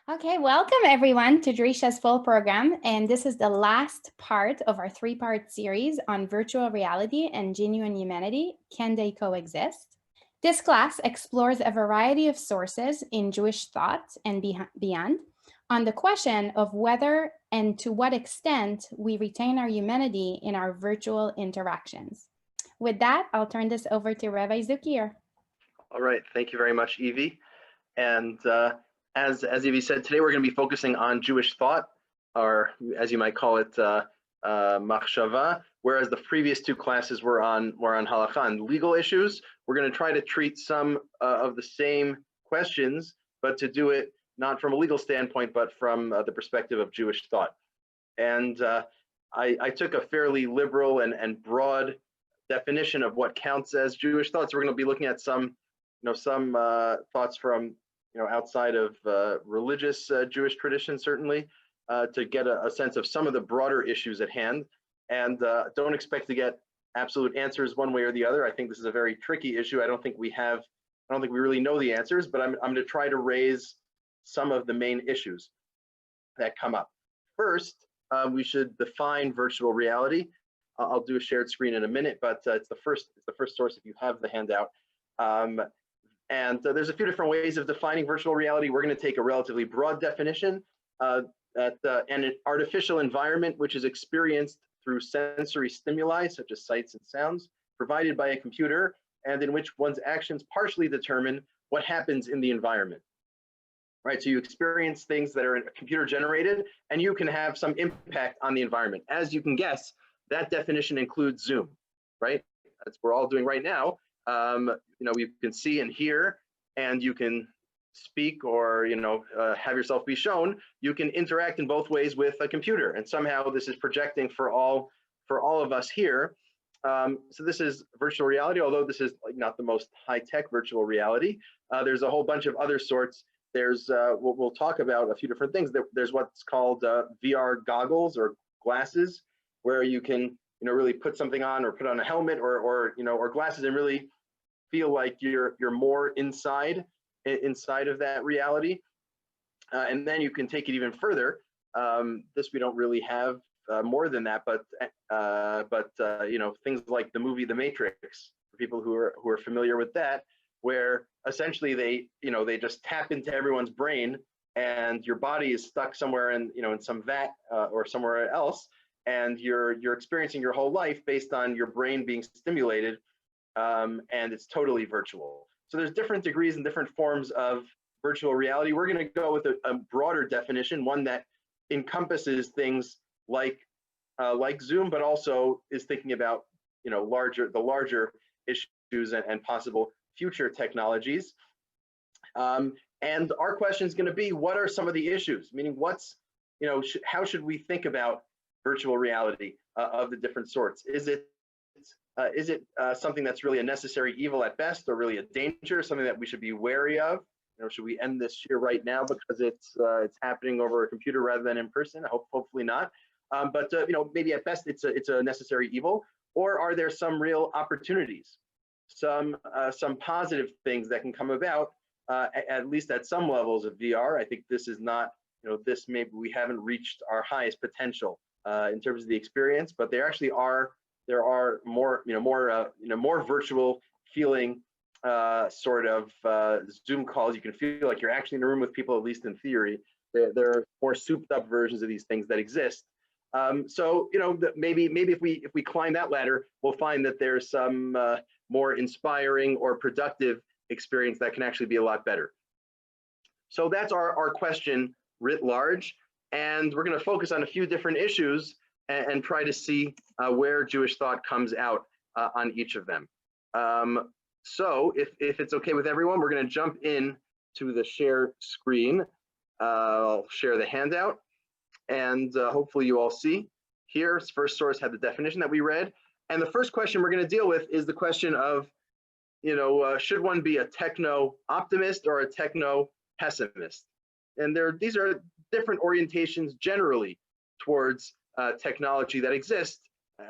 Okay, welcome everyone to Drisha's full program. And this is the last part of our three-part series on virtual reality and genuine humanity. Can they coexist? This class explores a variety of sources in Jewish thought and beyond on the question of whether and to what extent we retain our humanity in our virtual interactions. With that, I'll turn this over to Rabbi Zuckier. All right, thank you very much, Evie. And as Evie said, today we're going to be focusing on Jewish thought, or as you might call it, machshava. Whereas the previous two classes were on halakha and legal issues. We're going to try to treat some of the same questions, but to do it not from a legal standpoint, but from the perspective of Jewish thought. And I took a fairly liberal and broad definition of what counts as Jewish thought. So we're going to be looking at some thoughts from outside of religious Jewish tradition, certainly, to get a sense of some of the broader issues at hand. And don't expect to get absolute answers one way or the other. I think this is a very tricky issue. I don't think we really know the answers, but I'm going to try to raise some of the main issues that come up. First, we should define virtual reality. I'll do a shared screen in a minute, but it's the first source if you have the handout. And there's a few different ways of defining virtual reality. We're going to take a relatively broad definition and an artificial environment which is experienced through sensory stimuli, such as sights and sounds, provided by a computer, and in which one's actions partially determine what happens in the environment. Right, so you experience things that are computer generated, and you can have some impact on the environment. As you can guess, that definition includes Zoom, right? That's what we're all doing right now. You can see and hear, and you can speak or have yourself be shown. You can interact in both ways with a computer, and somehow this is projecting for all of us here. So this is virtual reality, although this is not the most high-tech virtual reality. There's a whole bunch of other sorts. There's we'll talk about a few different things. There's what's called VR goggles or glasses, where you can really put something on or put on a helmet or glasses and really feel like you're more inside of that reality. And then you can take it even further. This we don't really have more than that, but things like the movie The Matrix, for people who are familiar with that, where essentially they just tap into everyone's brain, and your body is stuck somewhere in some vat or somewhere else, and you're experiencing your whole life based on your brain being stimulated, and it's totally virtual. So there's different degrees and different forms of virtual reality. We're going to go with a broader definition, one that encompasses things like Zoom, but also is thinking about the larger issues and possible future technologies. And our question is going to be, what are some of the issues? Meaning, how should we think about virtual reality of the different sorts? Is it something that's really a necessary evil at best, or really a danger, something that we should be wary of? Should we end this here right now because it's happening over a computer rather than in person? Hopefully not. But maybe at best it's a necessary evil. Or are there some real opportunities, some positive things that can come about, at least at some levels of VR? I think this is not, maybe we haven't reached our highest potential in terms of the experience, but there actually are more virtual feeling sort of Zoom calls. You can feel like you're actually in a room with people, at least in theory. There are more souped up versions of these things that exist. So maybe if we climb that ladder, we'll find that there's some more inspiring or productive experience that can actually be a lot better. So that's our question writ large, and we're going to focus on a few different issues and try to see where Jewish thought comes out on each of them. So if it's okay with everyone, we're going to jump in to the share screen. I'll share the handout, and hopefully you all see here. First source had the definition that we read, and the first question we're going to deal with is the question of, should one be a techno-optimist or a techno-pessimist? And these are different orientations generally towards technology that exist,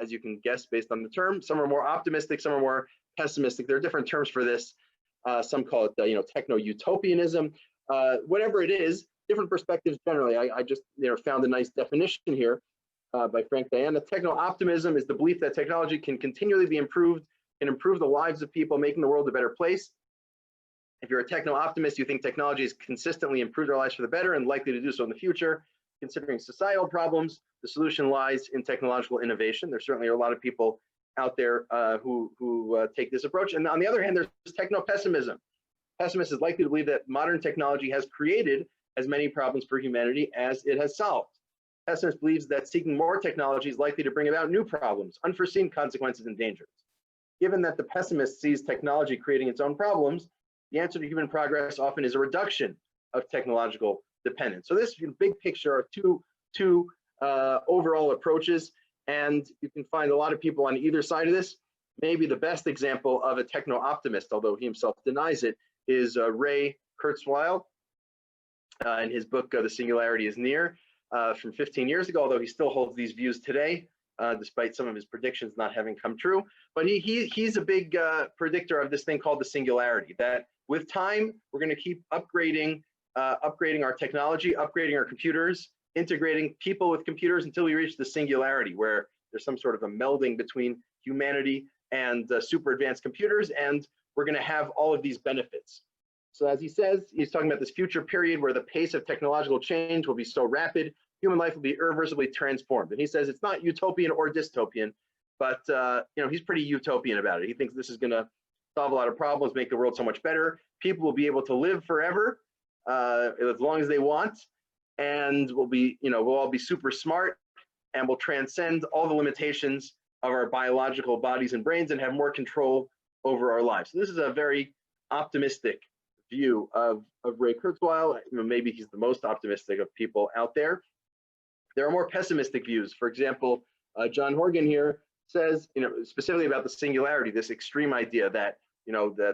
as you can guess based on the term. Some are more optimistic, some are more pessimistic. There are different terms for this. Some call it techno-utopianism. Whatever it is, different perspectives generally. I just found a nice definition here by Frank Diana. Techno-optimism is the belief that technology can continually be improved and improve the lives of people, making the world a better place. If you're a techno-optimist, you think technology has consistently improved our lives for the better and likely to do so in the future. Considering societal problems, the solution lies in technological innovation. There certainly are a lot of people out there who take this approach. And on the other hand, there's techno-pessimism. Pessimist is likely to believe that modern technology has created as many problems for humanity as it has solved. Pessimist believes that seeking more technology is likely to bring about new problems, unforeseen consequences, and dangers. Given that the pessimist sees technology creating its own problems, the answer to human progress often is a reduction of technological dependence. So this big picture are two overall approaches, and you can find a lot of people on either side of this. Maybe the best example of a techno-optimist, although he himself denies it, is Ray Kurzweil in his book, The Singularity is Near, from 15 years ago, although he still holds these views today, despite some of his predictions not having come true. But he's a big predictor of this thing called the singularity, that with time, we're going to keep upgrading our technology, upgrading our computers, integrating people with computers until we reach the singularity, where there's some sort of a melding between humanity and super advanced computers, and we're going to have all of these benefits. So as he says, he's talking about this future period where the pace of technological change will be so rapid, human life will be irreversibly transformed. And he says it's not utopian or dystopian, but he's pretty utopian about it. He thinks this is going to solve a lot of problems, make the world so much better. People will be able to live forever as long as they want, and we'll all be super smart, and we'll transcend all the limitations of our biological bodies and brains and have more control over our lives. So this is a very optimistic view of Ray Kurzweil. Maybe he's the most optimistic of people out there. There are more pessimistic views. For example, John Horgan here says, specifically about the singularity, this extreme idea that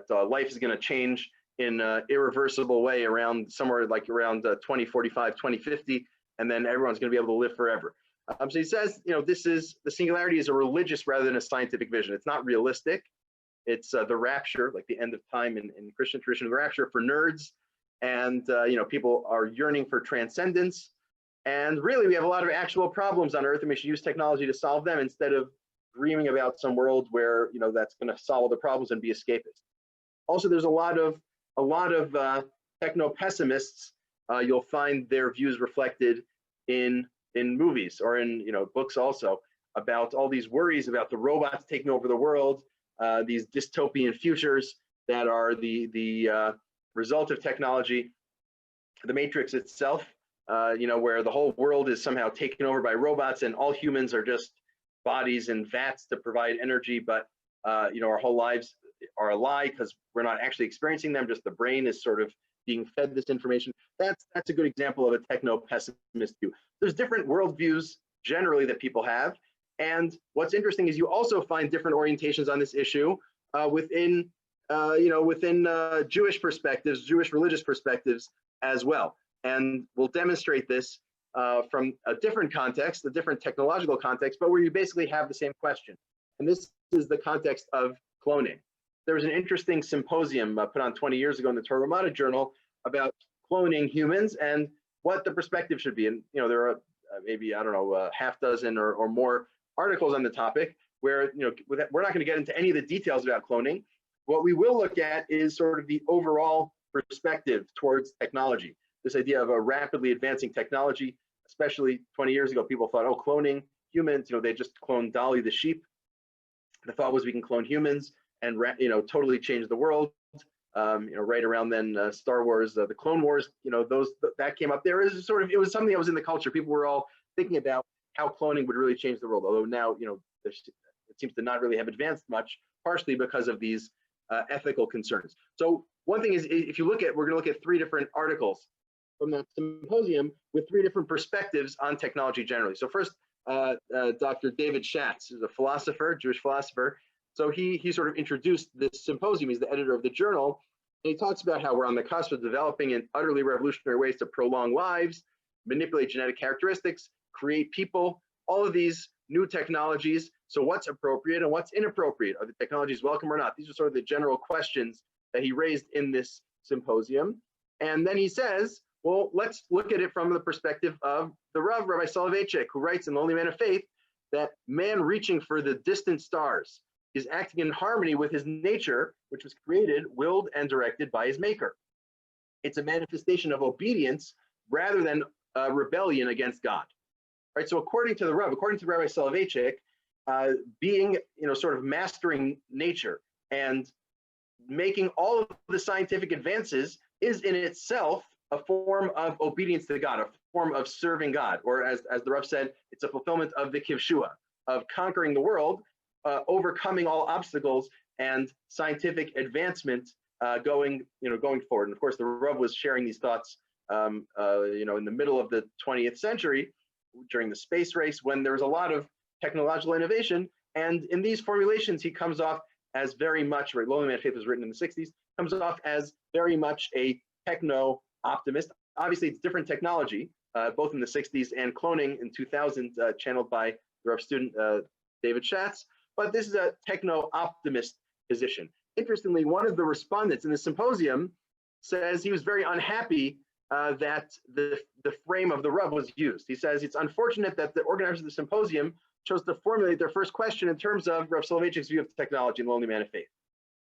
life is going to change in an irreversible way around 2045, 2050, and then everyone's going to be able to live forever. So he says, the singularity is a religious rather than a scientific vision. It's not realistic. It's the rapture, like the end of time in Christian tradition, the rapture for nerds, and people are yearning for transcendence. And really, we have a lot of actual problems on Earth, and we should use technology to solve them instead of dreaming about some world where that's going to solve the problems and be escapist. Also, there's a lot of techno-pessimists. You'll find their views reflected in movies or in books also, about all these worries about the robots taking over the world, these dystopian futures that are the result of technology. The Matrix itself, where the whole world is somehow taken over by robots and all humans are just bodies and vats to provide energy, but our whole lives are a lie because we're not actually experiencing them, just the brain is sort of being fed this information. That's a good example of a techno-pessimist view. There's different worldviews generally that people have, and what's interesting is you also find different orientations on this issue within Jewish perspectives, Jewish religious perspectives as well. And we'll demonstrate this from a different context, a different technological context, but where you basically have the same question. And this is the context of cloning. There was an interesting symposium put on 20 years ago in the Torah Ramada Journal about cloning humans and what the perspective should be. And there are maybe, a half dozen or more articles on the topic where we're not going to get into any of the details about cloning. What we will look at is sort of the overall perspective towards technology. This idea of a rapidly advancing technology, especially 20 years ago, people thought, oh, cloning humans, they just cloned Dolly the sheep. The thought was we can clone humans and totally change the world. Right around then, Star Wars, the Clone Wars, that came up. It was something that was in the culture. People were all thinking about how cloning would really change the world. Although now, it seems to not really have advanced much, partially because of these ethical concerns. So one thing is, if you we're going to look at 3 different articles from that symposium with 3 different perspectives on technology generally. So first, Dr. David Schatz is a philosopher, Jewish philosopher. So he sort of introduced this symposium. He's the editor of the journal. And he talks about how we're on the cusp of developing in utterly revolutionary ways to prolong lives, manipulate genetic characteristics, create people, all of these new technologies. So what's appropriate and what's inappropriate? Are the technologies welcome or not? These are sort of the general questions that he raised in this symposium. And then he says, Well, let's look at it from the perspective of the Rav, Rabbi Soloveitchik, who writes in The Lonely Man of Faith that man reaching for the distant stars is acting in harmony with his nature, which was created, willed, and directed by his maker. It's a manifestation of obedience rather than rebellion against God. Right? So according to the Rav, according to Rabbi Soloveitchik, being, sort of mastering nature and making all of the scientific advances is in itself a form of obedience to God, a form of serving God, or as the Rav said, it's a fulfillment of the kivshua, of conquering the world, overcoming all obstacles and scientific advancement going forward. And of course, the Rav was sharing these thoughts, in the middle of the 20th century during the space race, when there was a lot of technological innovation. And in these formulations, he comes off as very much, right, Lonely Man of Faith was written in the 60s, comes off as very much a techno-optimist. Obviously, it's different technology, both in the 60s and cloning in 2000, channeled by the Rav student, David Schatz. But this is a techno-optimist position. Interestingly, one of the respondents in the symposium says he was very unhappy that the frame of the Rav was used. He says it's unfortunate that the organizers of the symposium chose to formulate their first question in terms of Rav Soloveitchik's view of technology in The Lonely Man of Faith.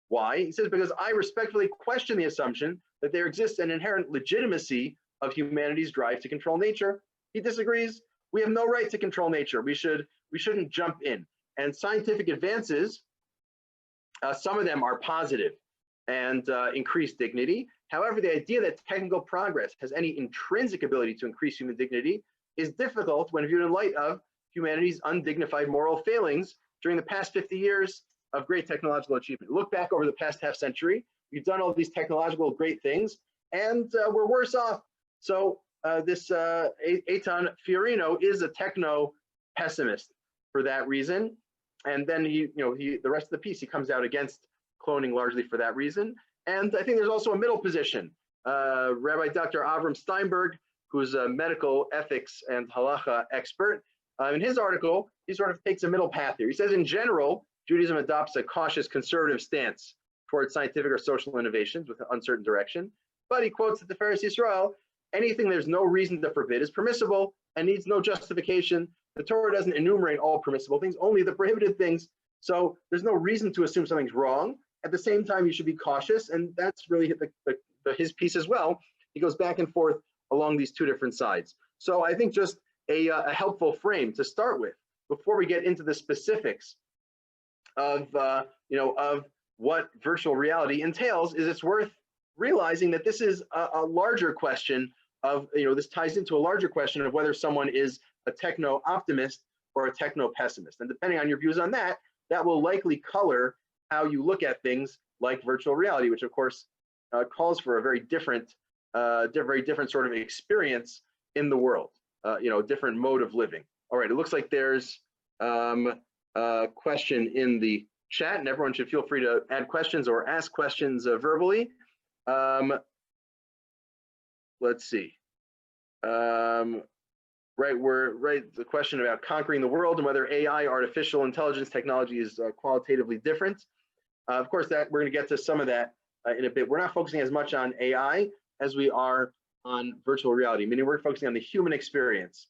Why? He says, because I respectfully question the assumption that there exists an inherent legitimacy of humanity's drive to control nature. He disagrees. We have no right to control nature. We shouldn't jump in. And scientific advances, some of them are positive and increase dignity. However, the idea that technical progress has any intrinsic ability to increase human dignity is difficult when viewed in light of humanity's undignified moral failings during the past 50 years of great technological achievement. Look back over the past half century, we've done all these technological great things, and we're worse off. So this Eitan Fiorino is a techno pessimist for that reason. And then the rest of the piece, he comes out against cloning largely for that reason. And I think there's also a middle position. Rabbi Dr. Avram Steinberg, who's a medical ethics and halacha expert, in his article, he sort of takes a middle path here. He says, in general, Judaism adopts a cautious conservative stance towards scientific or social innovations with an uncertain direction. But he quotes that the Tiferes Yisrael, anything there's no reason to forbid is permissible and needs no justification. The Torah doesn't enumerate all permissible things, only the prohibited things. So there's no reason to assume something's wrong. At the same time, you should be cautious. And that's really his piece as well. He goes back and forth along these two different sides. So I think just a helpful frame to start with before we get into the specifics of what virtual reality entails is it's worth realizing that this is a larger question of, this ties into a larger question of whether someone is a techno-optimist or a techno-pessimist. And depending on your views on that, that will likely color how you look at things like virtual reality, which of course calls for a very different sort of experience in the world, different mode of living. All right, it looks like there's a question in the chat, and everyone should feel free to add questions or ask questions verbally. Let's see. The question about conquering the world and whether AI, artificial intelligence technology is qualitatively different. Of course, that we're going to get to some of that in a bit. We're not focusing as much on AI as we are on virtual reality, meaning we're focusing on the human experience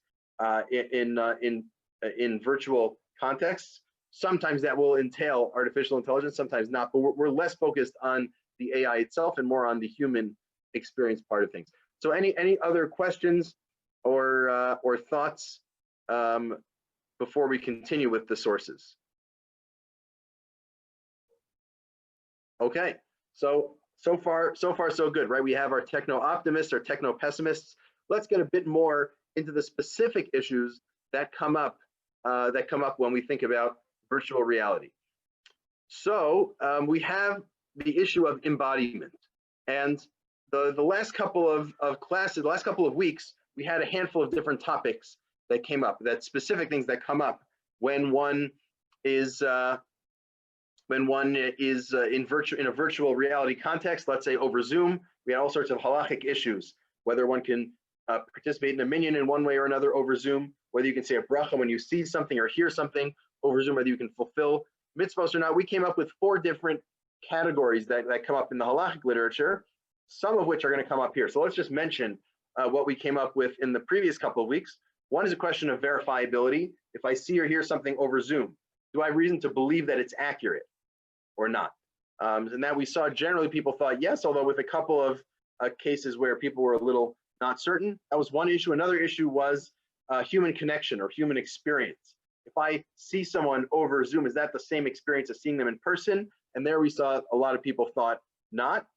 in virtual contexts. Sometimes that will entail artificial intelligence, sometimes not, but we're less focused on the AI itself and more on the human experience part of things. So any other questions or thoughts before we continue with the sources? Okay, so far so good, right? We have our techno-optimists, our techno-pessimists. Let's get a bit more into the specific issues that come up when we think about virtual reality. So we have the issue of embodiment, and the last couple of classes, the last couple of weeks, we had a handful of different topics that came up, that specific things that come up when one is in a virtual reality context. Let's say over Zoom, we had all sorts of halachic issues, whether one can participate in a minyan in one way or another over Zoom, whether you can say a bracha when you see something or hear something over Zoom, whether you can fulfill mitzvahs or not. We came up with 4 different categories that come up in the halachic literature, some of which are going to come up here. So let's just mention what we came up with in the previous couple of weeks. One is a question of verifiability. If I see or hear something over Zoom, do I have reason to believe that it's accurate or not? And that we saw generally people thought yes, although with a couple of cases where people were a little not certain. That was one issue. Another issue was human connection or human experience. If I see someone over Zoom, is that the same experience as seeing them in person? And there we saw a lot of people thought not.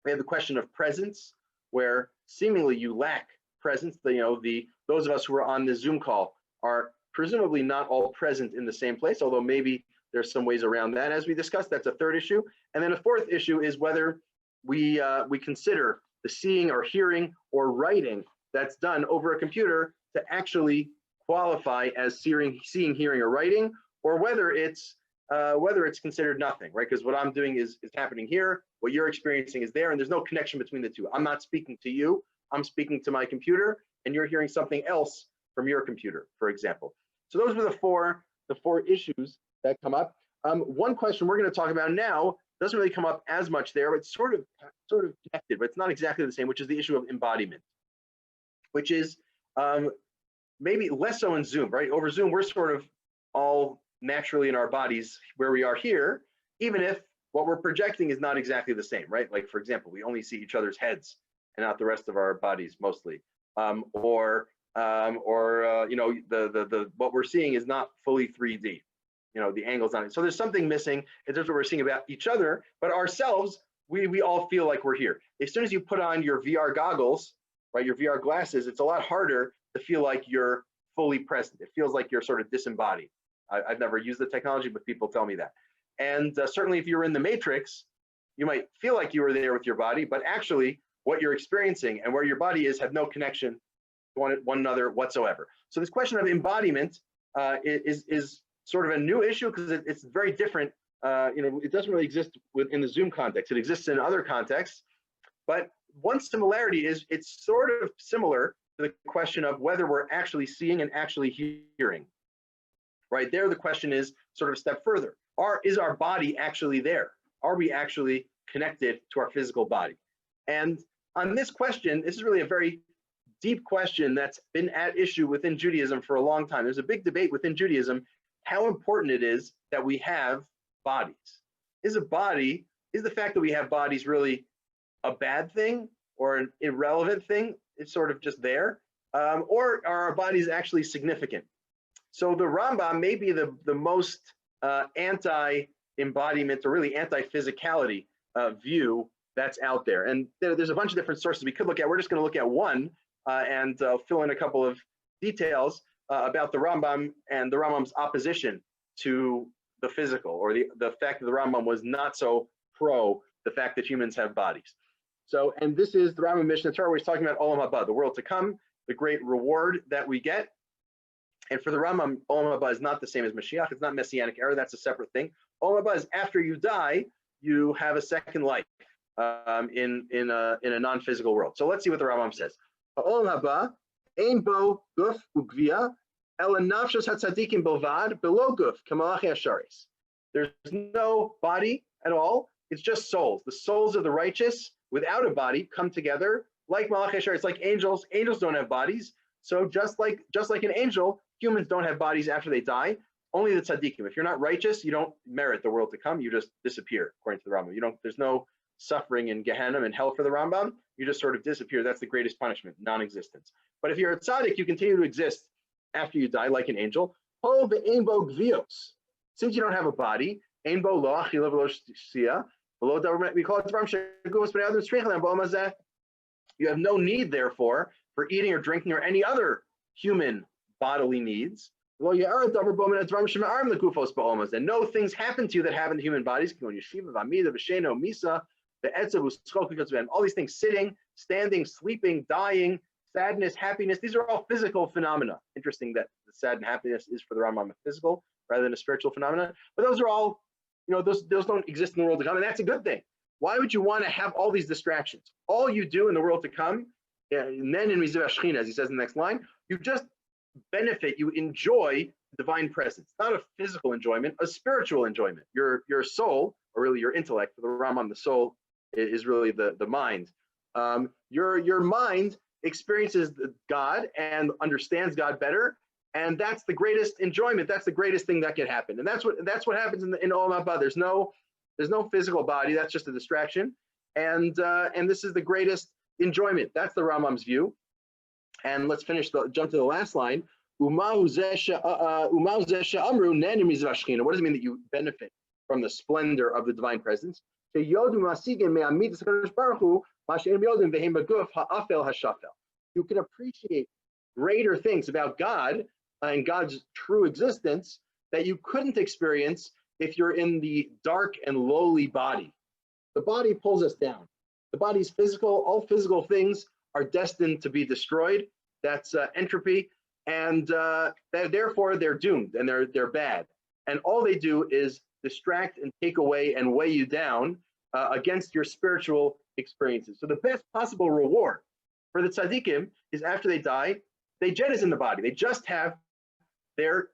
We had the question of presence, where seemingly you lack presence. Those of us who are on the Zoom call are presumably not all present in the same place, although maybe there's some ways around that. As we discussed, that's a third issue. And then a fourth issue is whether we consider the seeing or hearing or writing that's done over a computer to actually qualify as seeing, hearing, or writing, or whether it's considered nothing, right? Because what I'm doing is happening here, what you're experiencing is there, and there's no connection between the two. I'm not speaking to you, I'm speaking to my computer, and you're hearing something else from your computer, for example. So those were the four issues that come up. One question we're going to talk about now doesn't really come up as much there, but it's sort of connected, but it's not exactly the same, which is the issue of embodiment, which is maybe less so in Zoom, right? Over Zoom, we're sort of all naturally in our bodies where we are here, even if what we're projecting is not exactly the same, right? Like, for example, we only see each other's heads and not the rest of our bodies mostly, what we're seeing is not fully 3D. The angles on it. So there's something missing in terms of what we're seeing about each other, but ourselves, we all feel like we're here. As soon as you put on your VR goggles, right, your VR glasses, it's a lot harder to feel like you're fully present. It feels like you're sort of disembodied. I've never used the technology, but people tell me that. And certainly if you're in the Matrix, you might feel like you were there with your body, but actually what you're experiencing and where your body is have no connection to one another whatsoever. So this question of embodiment is sort of a new issue because it's very different. It doesn't really exist within the Zoom context. It exists in other contexts, but one similarity is it's sort of similar to the question of whether we're actually seeing and actually hearing. Right there, the question is sort of a step further. Is our body actually there? Are we actually connected to our physical body? And on this question, this is really a very deep question that's been at issue within Judaism for a long time. There's a big debate within Judaism how important it is that we have bodies. Is the fact that we have bodies really a bad thing or an irrelevant thing? It's sort of just there. Or are our bodies actually significant? So the Rambam may be the most anti-embodiment or really anti-physicality view that's out there. And there's a bunch of different sources we could look at. We're just going to look at one and fill in a couple of details about the Rambam and the Rambam's opposition to the physical, or the fact that the Rambam was not so pro the fact that humans have bodies. So, and this is the Rambam Mishnah Torah, where he's talking about Olam Haba, the world to come, the great reward that we get. And for the Rambam, Olam Haba is not the same as Mashiach. It's not Messianic era. That's a separate thing. Olam Haba is after you die, you have a second life in a non-physical world. So let's see what the Rambam says. Olam Haba ein bo guf ugvia ela nafshos hatzadikim bilvad below guf kamalachi hasharis. There's no body at all. It's just souls. The souls of the righteous without a body come together like malachi hasharis, like angels. Angels don't have bodies. So just like an angel, humans don't have bodies after they die. Only the tzaddikim. If you're not righteous, you don't merit the world to come. You just disappear, according to the Rambam. There's no suffering in Gehenna and hell for the Rambam. You just sort of disappear. That's the greatest punishment, non-existence. But if you're a tzaddik, you continue to exist after you die, like an angel. Since you don't have a body, we call it you have no need, therefore, for eating or drinking or any other human bodily needs. And no things happen to you that happen to human bodies. All these things: sitting, standing, sleeping, dying, sadness, happiness. These are all physical phenomena. Interesting that the sad and happiness is for the Rambam a physical rather than a spiritual phenomenon. But those are all, those don't exist in the world to come, and that's a good thing. Why would you want to have all these distractions? All you do in the world to come, and then in Mizvah Shechina, as he says in the next line, you just benefit, you enjoy divine presence. Not a physical enjoyment, a spiritual enjoyment. Your soul, or really your intellect, for the Rambam, the soul is really the mind. Your mind experiences God and understands God better. And that's the greatest enjoyment. That's the greatest thing that can happen. And that's what happens in Olam Haba. There's no physical body. That's just a distraction. And this is the greatest enjoyment. That's the Rambam's view. And let's jump to the last line. What does it mean that you benefit from the splendor of the divine presence? You can appreciate greater things about God and God's true existence that you couldn't experience if you're in the dark and lowly body. The body pulls us down. The body's physical. All physical things are destined to be destroyed. That's entropy, and therefore they're doomed and they're bad. And all they do is distract and take away and weigh you down against your spiritual experiences. So the best possible reward for the tzaddikim is after they die, they jettison the body. They just have their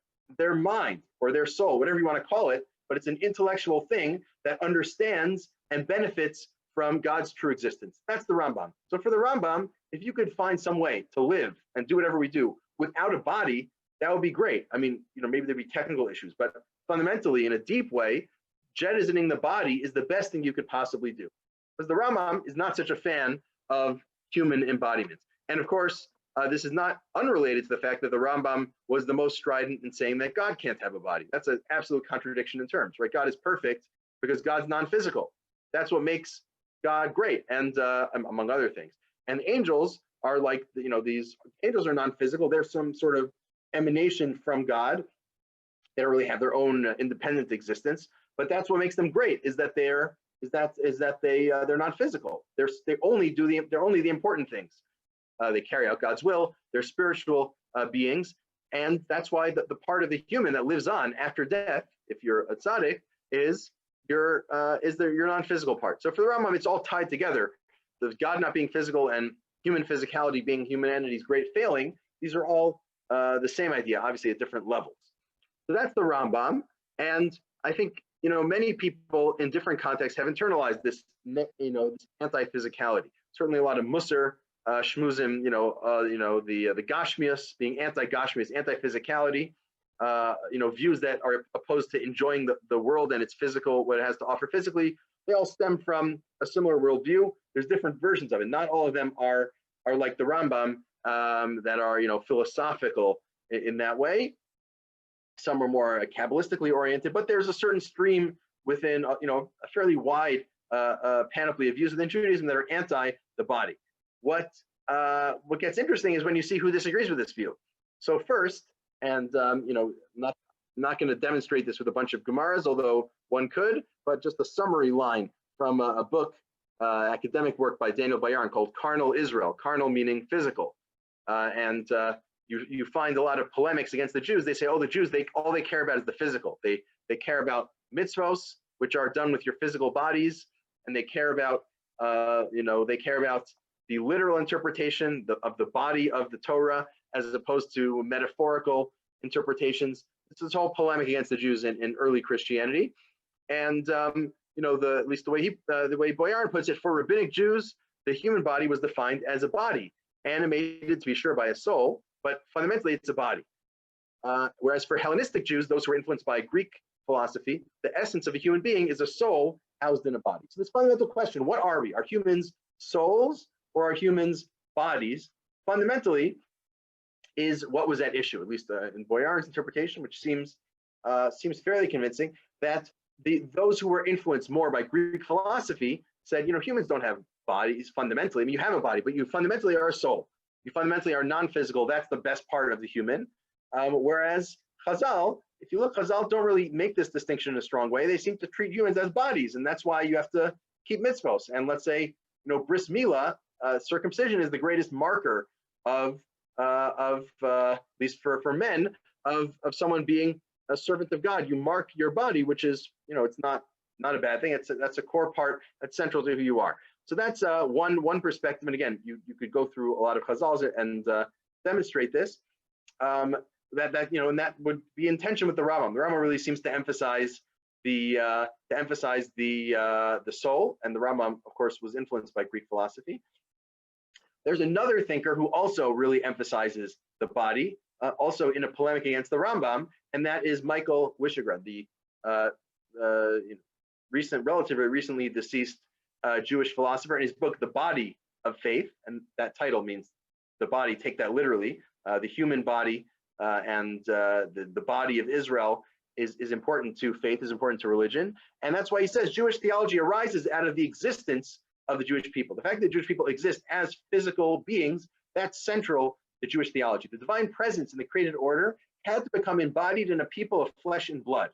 mind or their soul, whatever you want to call it, but it's an intellectual thing that understands and benefits from God's true existence. That's the Rambam. So for the Rambam, if you could find some way to live and do whatever we do without a body, that would be great. I mean, maybe there'd be technical issues, but fundamentally, in a deep way, jettisoning the body is the best thing you could possibly do. Because the Rambam is not such a fan of human embodiments. And of course, this is not unrelated to the fact that the Rambam was the most strident in saying that God can't have a body. That's an absolute contradiction in terms, right? God is perfect because God's non-physical. That's what makes God great, and among other things. And angels are like, these angels are non-physical. They're some sort of emanation from God. They don't really have their own independent existence, but that's what makes them great. Is that they're non-physical. They're only the important things. They carry out God's will. They're spiritual beings, and that's why the part of the human that lives on after death, if you're a tzaddik, is your non-physical part. So for the Rambam, it's all tied together. The God not being physical and human physicality being humanity's great failing. These are all the same idea, obviously at different levels. So that's the Rambam, and I think many people in different contexts have internalized this this anti-physicality. Certainly a lot of Musar, Shmuzim, the Gashmias being anti-Gashmias, anti-physicality, views that are opposed to enjoying the world and its physical, what it has to offer physically. They all stem from a similar worldview. There's different versions of it. Not all of them are like the Rambam, that are philosophical in that way. Some are more Kabbalistically oriented, but there's a certain stream within a fairly wide panoply of views within Judaism that are anti the body. What gets interesting is when you see who disagrees with this view. So first, and not going to demonstrate this with a bunch of Gemaras, although one could, but just a summary line from a book, academic work by Daniel Bayarn called Carnal Israel, carnal meaning physical. You find a lot of polemics against the Jews. They say, the Jews, all they care about is the physical. They care about mitzvos, which are done with your physical bodies, and they care about the literal interpretation of the body of the Torah as opposed to metaphorical interpretations. This is all polemic against the Jews in early Christianity, and at least the way Boyarin puts it, for rabbinic Jews, the human body was defined as a body, animated to be sure by a soul, but fundamentally it's a body. Whereas for Hellenistic Jews, those who were influenced by Greek philosophy, the essence of a human being is a soul housed in a body. So this fundamental question: what are we? Are humans souls or are humans bodies? Fundamentally, is what was at issue, at least in Boyarin's interpretation, which seems fairly convincing, that those who were influenced more by Greek philosophy said, humans don't have bodies fundamentally. I mean, you have a body, but you fundamentally are a soul. You fundamentally are non-physical. That's the best part of the human. Whereas Chazal, if you look, Chazal don't really make this distinction in a strong way. They seem to treat humans as bodies, and that's why you have to keep mitzvos. And let's say, bris milah, circumcision is the greatest marker of at least for men, of someone being a servant of God. You mark your body, which is, it's not a bad thing. That's a core part that's central to who you are. So that's one perspective. And again, you could go through a lot of Chazals and demonstrate this. And that would be in tension with the Rambam. The Rambam really seems to emphasize the soul, and the Rambam, of course, was influenced by Greek philosophy. There's another thinker who also really emphasizes the body, also in a polemic against the Rambam, and that is Michael Wishograd, the relatively recently deceased Jewish philosopher. In his book, The Body of Faith, and that title means the body, take that literally, the human body and the body of Israel is important to faith, is important to religion. And that's why he says Jewish theology arises out of the existence of the Jewish people. The fact that Jewish people exist as physical beings, that's central to Jewish theology. The divine presence in the created order had to become embodied in a people of flesh and blood,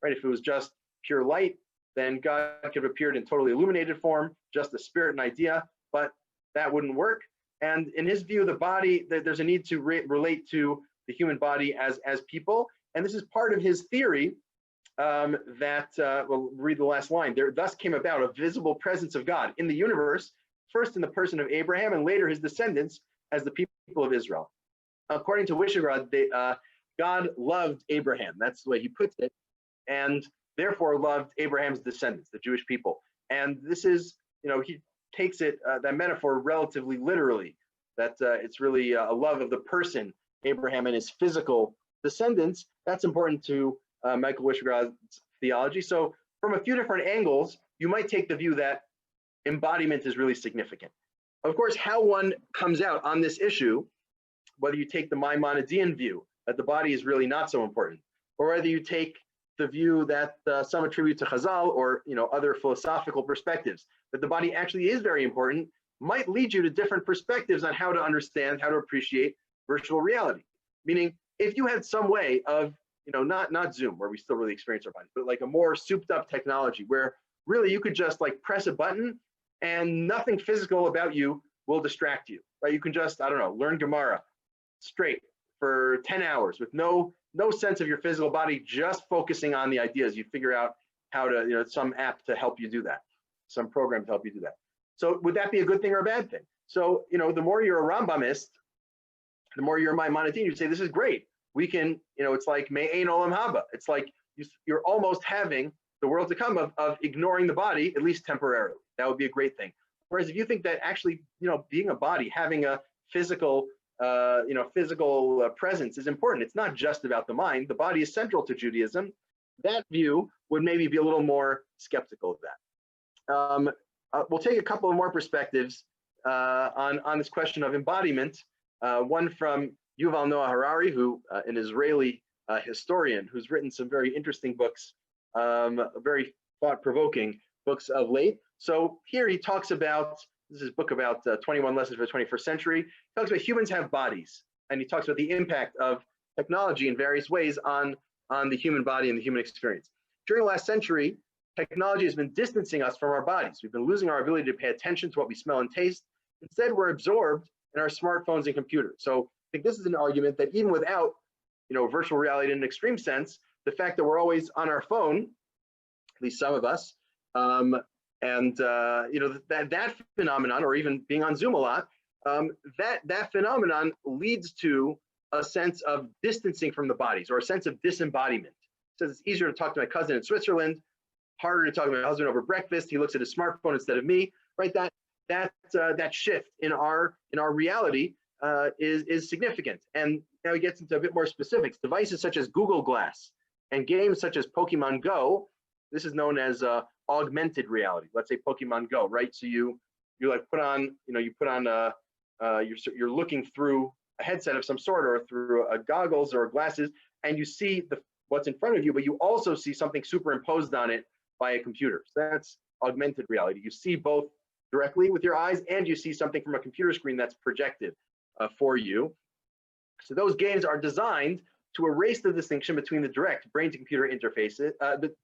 right? If it was just pure light, then God could have appeared in totally illuminated form, just a spirit and idea, but that wouldn't work. And in his view, the body, there's a need to relate to the human body as people. And this is part of his theory we'll read the last line. There thus came about a visible presence of God in the universe, first in the person of Abraham and later his descendants as the people of Israel. According to Wishograd, God loved Abraham. That's the way he puts it. And therefore loved Abraham's descendants, the Jewish people. And this is, he takes it, that metaphor relatively literally, that it's really a love of the person, Abraham and his physical descendants. That's important to Michael Wishograd's theology. So from a few different angles, you might take the view that embodiment is really significant. Of course, how one comes out on this issue, whether you take the Maimonidean view that the body is really not so important, or whether you take the view that some attribute to Chazal or other philosophical perspectives, that the body actually is very important, might lead you to different perspectives on how to understand, how to appreciate virtual reality. Meaning, if you had some way of, not Zoom, where we still really experience our bodies, but like a more souped up technology where really you could just like press a button and nothing physical about you will distract you, right? You can just, learn Gemara straight for 10 hours with no sense of your physical body, just focusing on the ideas. You figure out how to, some app to help you do that, some program to help you do that. So would that be a good thing or a bad thing? So, the more you're a Rambamist, the more you're a Maimonidean, you say, this is great. We can, it's like Me'ein Olam Haba. It's like you're almost having the world to come of ignoring the body, at least temporarily. That would be a great thing. Whereas if you think that actually, being a body, having a physical presence is important. It's not just about the mind. The body is central to Judaism. That view would maybe be a little more skeptical of that. We'll take a couple of more perspectives on this question of embodiment. One from Yuval Noah Harari, who an Israeli historian who's written some very interesting books, very thought-provoking books of late. So here he talks about, this is a book about 21 lessons for the 21st century. He talks about humans have bodies, and he talks about the impact of technology in various ways on the human body and the human experience. During the last century, technology has been distancing us from our bodies. We've been losing our ability to pay attention to what we smell and taste. Instead, we're absorbed in our smartphones and computers. So I think this is an argument that even without, virtual reality in an extreme sense, the fact that we're always on our phone, at least some of us, that phenomenon, or even being on Zoom a lot, that phenomenon leads to a sense of distancing from the bodies, or a sense of disembodiment. It says it's easier to talk to my cousin in Switzerland, harder to talk to my husband over breakfast. He looks at his smartphone instead of me, right? That shift in our reality is significant. And now he gets into a bit more specifics. Devices such as Google Glass and games such as Pokemon Go, this is known as augmented reality. Let's say Pokemon Go, right? So you like put on, you're looking through a headset of some sort, or through goggles or glasses, and you see what's in front of you, but you also see something superimposed on it by a computer. So that's augmented reality. You see both directly with your eyes, and you see something from a computer screen that's projected for you. So those games are designed to erase the distinction between the direct brain-to-computer interfaces,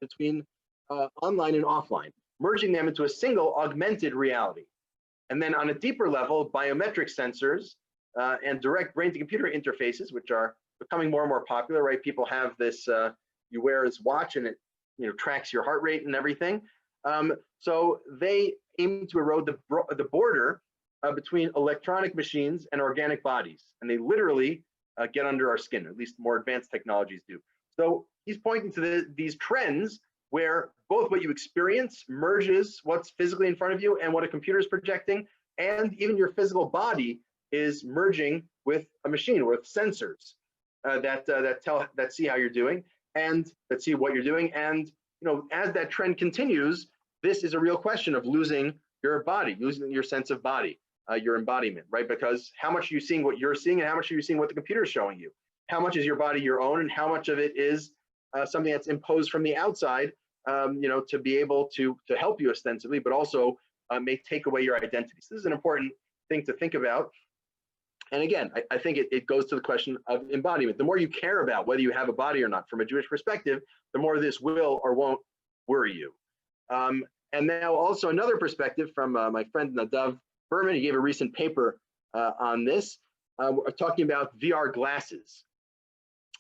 between online and offline, merging them into a single augmented reality. And then on a deeper level, biometric sensors and direct brain-to-computer interfaces, which are becoming more and more popular, right? People have this, you wear this watch and it tracks your heart rate and everything. So they aim to erode the border between electronic machines and organic bodies. And they literally get under our skin, at least more advanced technologies do. So he's pointing to these trends where both what you experience merges what's physically in front of you and what a computer is projecting. and even your physical body is merging with a machine, with sensors that see how you're doing and that see what you're doing. And as that trend continues, this is a real question of losing your body, losing your sense of body, your embodiment, right? Because how much are you seeing what you're seeing, and how much are you seeing what the computer is showing you? How much is your body your own, and how much of it is something that's imposed from the outside, to be able to help you ostensibly, but also may take away your identity. So this is an important thing to think about. And again, I think it goes to the question of embodiment. The more you care about whether you have a body or not from a Jewish perspective, the more this will or won't worry you. And now also another perspective from my friend Nadav Berman. He gave a recent paper on this, talking about VR glasses.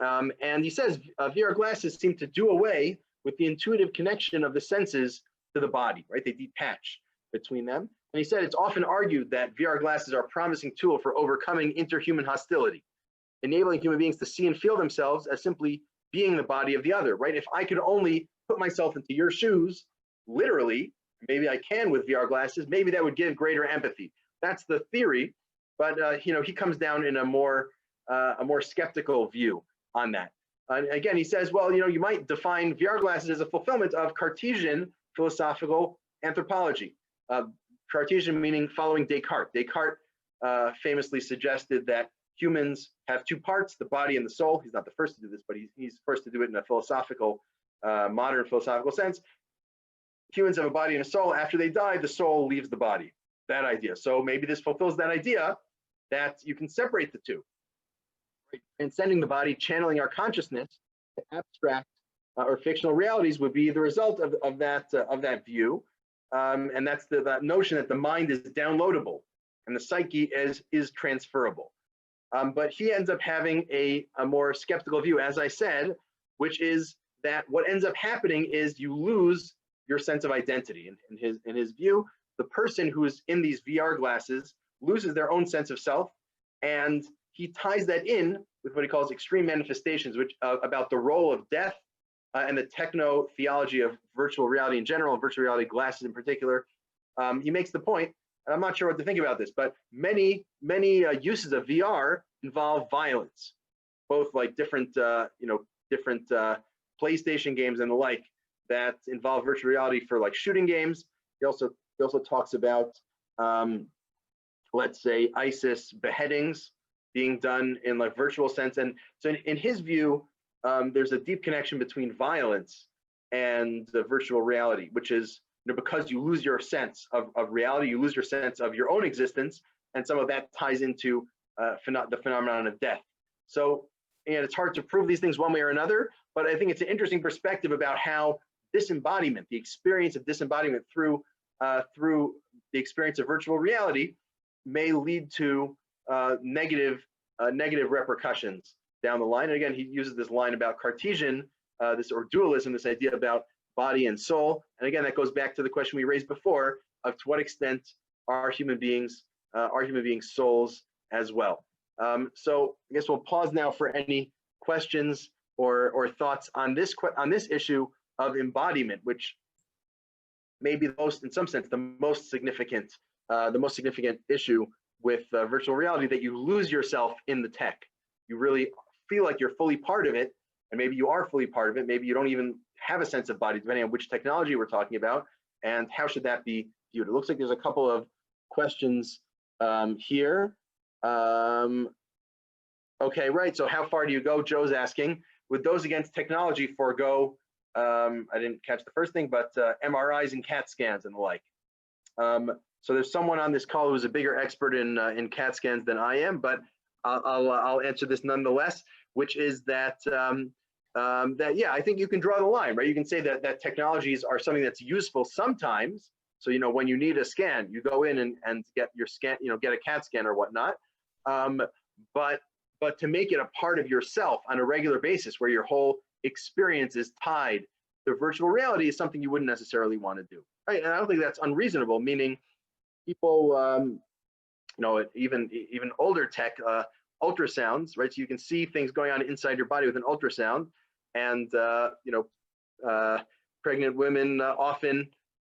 And he says VR glasses seem to do away with the intuitive connection of the senses to the body, right? They detach between them. And he said it's often argued that VR glasses are a promising tool for overcoming interhuman hostility, enabling human beings to see and feel themselves as simply being the body of the other, right? If I could only put myself into your shoes, literally, maybe I can with VR glasses, maybe that would give greater empathy. That's the theory, but he comes down in a more skeptical view on that. And again, he says, well, you might define VR glasses as a fulfillment of Cartesian philosophical anthropology. Cartesian meaning following Descartes. Descartes famously suggested that humans have two parts, the body and the soul. He's not the first to do this, but he's first to do it in a philosophical, modern philosophical sense. Humans have a body and a soul. After they die, the soul leaves the body. That idea. So maybe this fulfills that idea that you can separate the two. Right? Transcending the body, channeling our consciousness to abstract or fictional realities would be the result of that view. And that's that notion that the mind is downloadable and the psyche is transferable. But he ends up having a more skeptical view, as I said, which is that what ends up happening is you lose your sense of identity. In his view, the person who is in these VR glasses loses their own sense of self, and he ties that in with what he calls extreme manifestations, which about the role of death and the techno-theology of virtual reality in general, and virtual reality glasses in particular. He makes the point, and I'm not sure what to think about this, but many uses of VR involve violence, both like different PlayStation games and the like that involve virtual reality for like shooting games. He also talks about, let's say, ISIS beheadings being done in like virtual sense. And so in his view, there's a deep connection between violence and the virtual reality, which is because you lose your sense of reality, you lose your sense of your own existence, and some of that ties into the phenomenon of death. So, and it's hard to prove these things one way or another, but I think it's an interesting perspective about how disembodiment, the experience of disembodiment through the experience of virtual reality, may lead to negative repercussions down the line. And again, he uses this line about Cartesian, or dualism, this idea about body and soul. And again, that goes back to the question we raised before of to what extent are human beings souls as well. So I guess we'll pause now for any questions or thoughts on this issue of embodiment, which may be in some sense, the most significant issue with virtual reality, that you lose yourself in the tech. You really feel like you're fully part of it, and maybe you are fully part of it. Maybe you don't even have a sense of body, depending on which technology we're talking about, and how should that be viewed? It looks like there's a couple of questions here. Okay, right, so how far do you go? Joe's asking, would those against technology forego, I didn't catch the first thing, but MRIs and CAT scans and the like. So there's someone on this call who's a bigger expert in CAT scans than I am, but I'll answer this nonetheless, which is that yeah, I think you can draw the line, right? You can say that technologies are something that's useful sometimes. So when you need a scan, you go in and get your scan, get a CAT scan or whatnot. But to make it a part of yourself on a regular basis, where your whole experience is tied to virtual reality, is something you wouldn't necessarily want to do, right? And I don't think that's unreasonable. Meaning, people, even older tech, ultrasounds, right? So you can see things going on inside your body with an ultrasound, and pregnant women often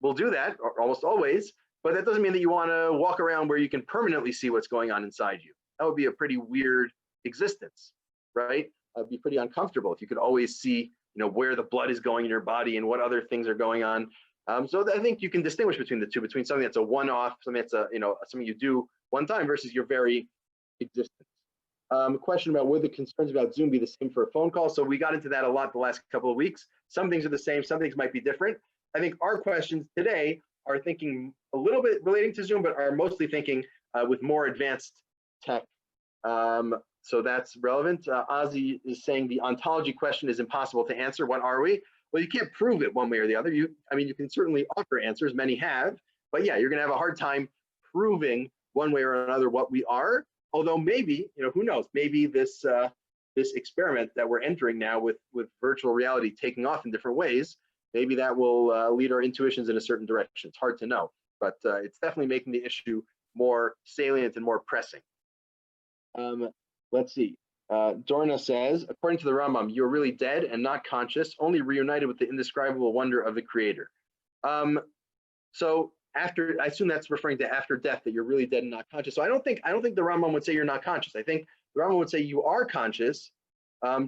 will do that, or almost always, but that doesn't mean that you want to walk around where you can permanently see what's going on inside you. That would be a pretty weird existence, right? It'd be pretty uncomfortable if you could always see, where the blood is going in your body and what other things are going on. So I think you can distinguish between the two, between something that's a one-off, something that's something you do one time versus your very existence. A question about would the concerns about Zoom be the same for a phone call? So we got into that a lot the last couple of weeks. Some things are the same, some things might be different. I think our questions today are thinking a little bit relating to Zoom, but are mostly thinking with more advanced tech. So that's relevant. Ozzy is saying the ontology question is impossible to answer. What are we? Well, you can't prove it one way or the other. You can certainly offer answers, many have, but yeah, you're gonna have a hard time proving one way or another what we are. Although maybe, who knows, maybe this experiment that we're entering now with virtual reality taking off in different ways, maybe that will lead our intuitions in a certain direction. It's hard to know, but it's definitely making the issue more salient and more pressing. Let's see. Dorna says, according to the Rambam, you're really dead and not conscious, only reunited with the indescribable wonder of the Creator. So after, I assume that's referring to after death, that you're really dead and not conscious. So I don't think the Rambam would say you're not conscious. I think the Rambam would say you are conscious,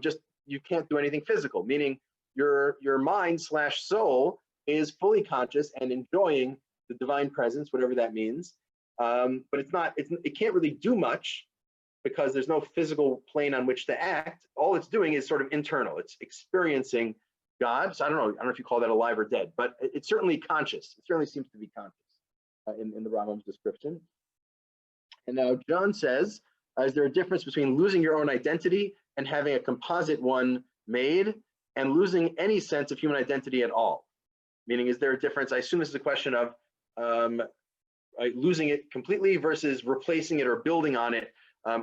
just you can't do anything physical, meaning your mind / soul is fully conscious and enjoying the divine presence, whatever that means. But it can't really do much because there's no physical plane on which to act. All it's doing is sort of internal. It's experiencing God. So I don't know if you call that alive or dead, but it's certainly conscious. It certainly seems to be conscious in the Rambam's description. And now John says, is there a difference between losing your own identity and having a composite one made and losing any sense of human identity at all? Meaning, is there a difference? I assume this is a question of losing it completely versus replacing it or building on it,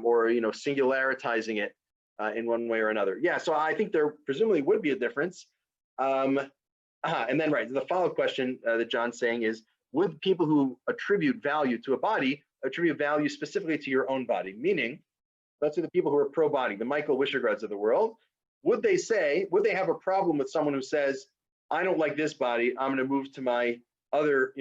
or singularitizing it in one way or another. Yeah, so I think there presumably would be a difference. And then the follow-up question that John's saying is, would people who attribute value to a body attribute value specifically to your own body? Meaning, let's say the people who are pro-body, the Michael Wishergrads of the world, would they have a problem with someone who says, I don't like this body, I'm gonna move to my other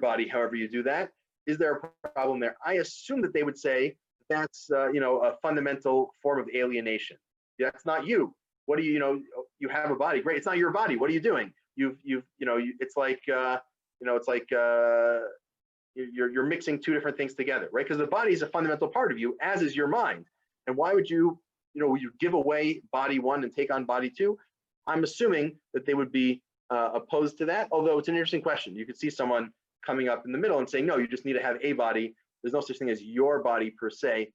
body, however you do that? Is there a problem there? I assume that they would say that's a fundamental form of alienation. That's not you. What do you you have a body, great, it's not your body, what are you doing? It's like you're mixing two different things together, right? Because the body is a fundamental part of you, as is your mind. And why would you give away body one and take on body two? I'm assuming that they would be opposed to that, although it's an interesting question. You could see someone coming up in the middle and saying, no, you just need to have a body. There's no such thing as your body per se.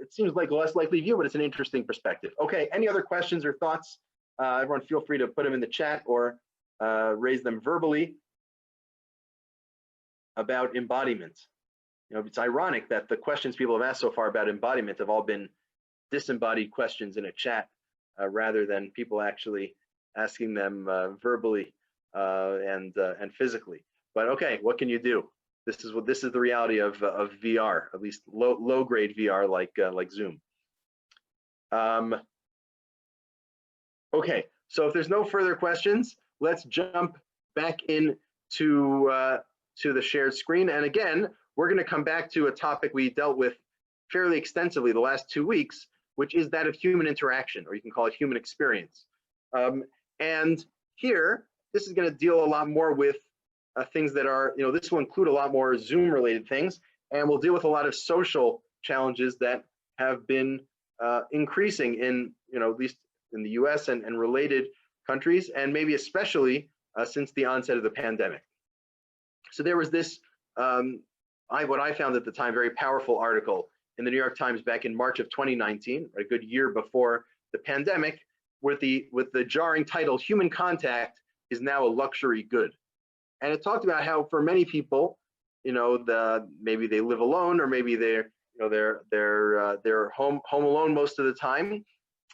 It seems like a less likely view, but it's an interesting perspective. Okay, any other questions or thoughts? Everyone feel free to put them in the chat or raise them verbally about embodiment. It's ironic that the questions people have asked so far about embodiment have all been disembodied questions in a chat rather than people actually asking them verbally and physically. But okay, what can you do? This is the reality of VR, at least low grade VR like Zoom. Okay, so if there's no further questions, let's jump back in to the shared screen. And again, we're going to come back to a topic we dealt with fairly extensively the last 2 weeks, which is that of human interaction, or you can call it human experience. And here, this is going to deal a lot more with things that are, this will include a lot more Zoom related things, and we'll deal with a lot of social challenges that have been increasing in, at least in the US and related countries, and maybe especially since the onset of the pandemic. So there was this, what I found at the time, very powerful article in the New York Times back in March of 2019, a good year before the pandemic, with the jarring title, "Human Contact is Now a Luxury Good." And it talked about how for many people, maybe they live alone, or maybe they're home alone most of the time,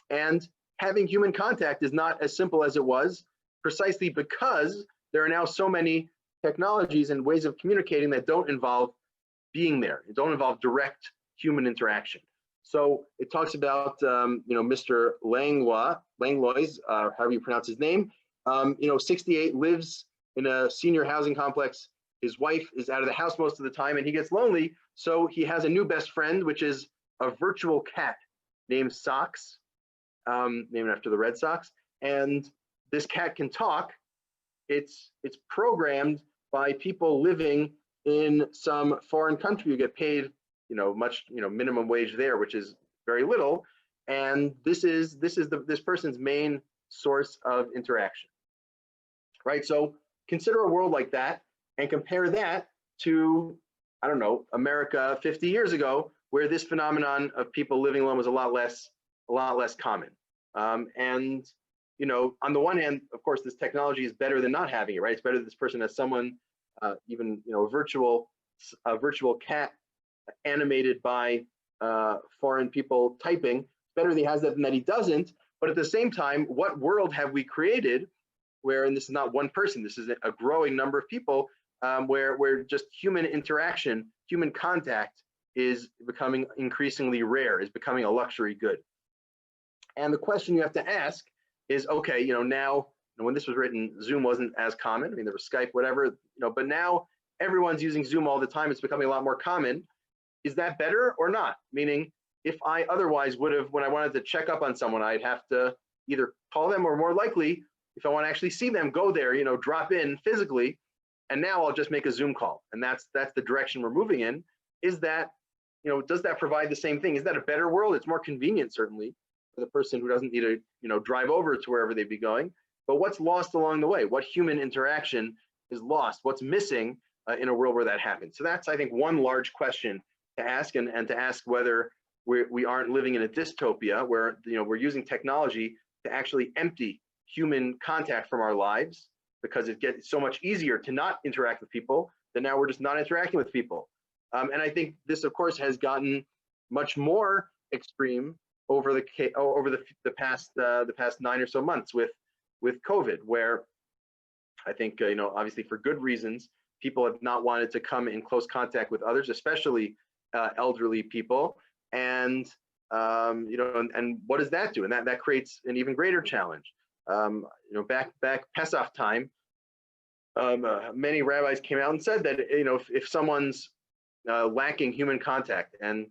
and having human contact is not as simple as it was, precisely because there are now so many technologies and ways of communicating that don't involve being there. It don't involve direct human interaction. So it talks about, Mr. Langlois, however you pronounce his name, 68, lives in a senior housing complex his wife is out of the house most of the time and he gets lonely. So he has a new best friend, which is a virtual cat named Sox, named after the Red Sox. And this cat can talk. It's programmed by people living in some foreign country. You get paid, minimum wage there, which is very little. And this is this person's main source of interaction, right? So consider a world like that and compare that to, I don't know, America 50 years ago, where this phenomenon of people living alone was a lot less common. And on the one hand, of course, this technology is better than not having it, right? It's better that this person has someone, even a virtual cat animated by foreign people typing. It's better that he has that than that he doesn't. But at the same time, what world have we created where, and this is not one person, this is a growing number of people, where just human interaction, human contact is becoming increasingly rare, is becoming a luxury good. And the question you have to ask is, okay, now, when this was written, Zoom wasn't as common. I mean, there was Skype, whatever, but now everyone's using Zoom all the time. It's becoming a lot more common. Is that better or not? Meaning, if I otherwise would have, when I wanted to check up on someone, I'd have to either call them, or more likely, if I want to actually see them, go there, drop in physically. And now I'll just make a Zoom call. And that's the direction we're moving in. Is that, does that provide the same thing? Is that a better world? It's more convenient, certainly, for the person who doesn't need to, drive over to wherever they'd be going. But what's lost along the way? What human interaction is lost? What's missing in a world where that happens? So that's, I think, one large question to ask, and to ask whether we aren't living in a dystopia where, we're using technology to actually empty human contact from our lives, because it gets so much easier to not interact with people, that now we're just not interacting with people. And I think this, of course, has gotten much more extreme over the past 9 or so months with COVID, where I think, obviously for good reasons, people have not wanted to come in close contact with others, especially elderly people. And and what does that do? And that creates an even greater challenge. Back Pesach time, many rabbis came out and said that if someone's lacking human contact, and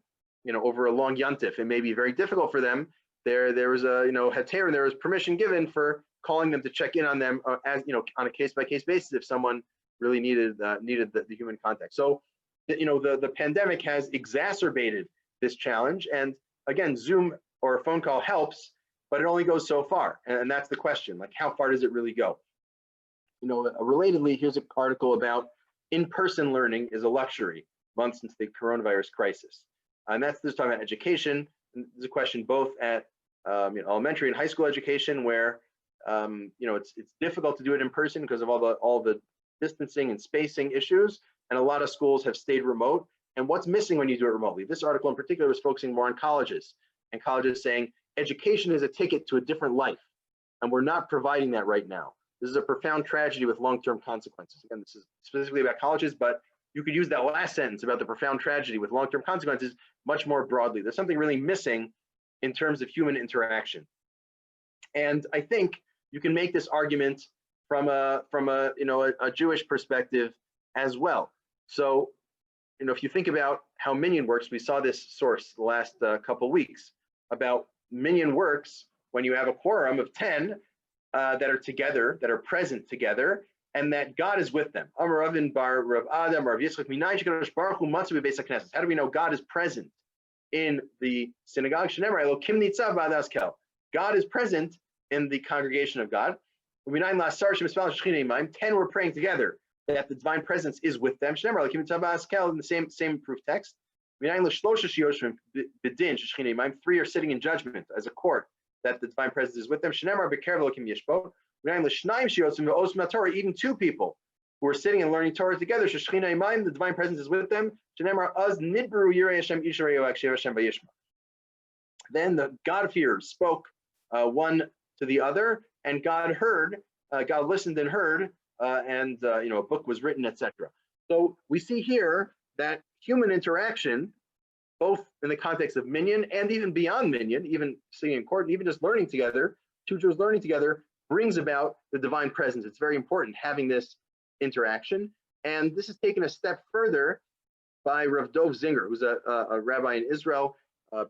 over a long yontif, it may be very difficult for them. There was a heter, and there was permission given for calling them to check in on them, as on a case-by-case basis, if someone really needed the human contact. So the pandemic has exacerbated this challenge. And again, Zoom or a phone call helps, but it only goes so far. And that's the question, like, how far does it really go? Relatedly, here's an article about in-person learning is a luxury months into the coronavirus crisis. And that's this talking about education. And there's a question both at elementary and high school education, where it's difficult to do it in person because of all the distancing and spacing issues, and a lot of schools have stayed remote. And what's missing when you do it remotely? This article in particular was focusing more on colleges, and colleges saying education is a ticket to a different life, and we're not providing that right now. This is a profound tragedy with long-term consequences. Again, this is specifically about colleges, but you could use that last sentence about the profound tragedy with long-term consequences much more broadly. There's something really missing in terms of human interaction. And I think you can make this argument from a Jewish perspective as well. So, if you think about how Minyan works, we saw this source the last couple of weeks about Minyan works when you have a quorum of 10 that are together, that are present together, and that God is with them. How do we know God is present in the synagogue? God is present in the congregation of God. 10 were praying together, that the divine presence is with them. In the same proof text. 3 are sitting in judgment as a court, that the divine presence is with them. Even 2 people who are sitting and learning Torah together, the divine presence is with them. Then the God-fearers spoke one to the other, and God heard, God listened and heard, and a book was written, etc. So we see here that human interaction, both in the context of Minyan and even beyond Minyan, even sitting in court, and even just learning together, 2 Jews learning together, brings about the divine presence. It's very important having this interaction. And this is taken a step further by Rav Dov Zinger, who's a rabbi in Israel,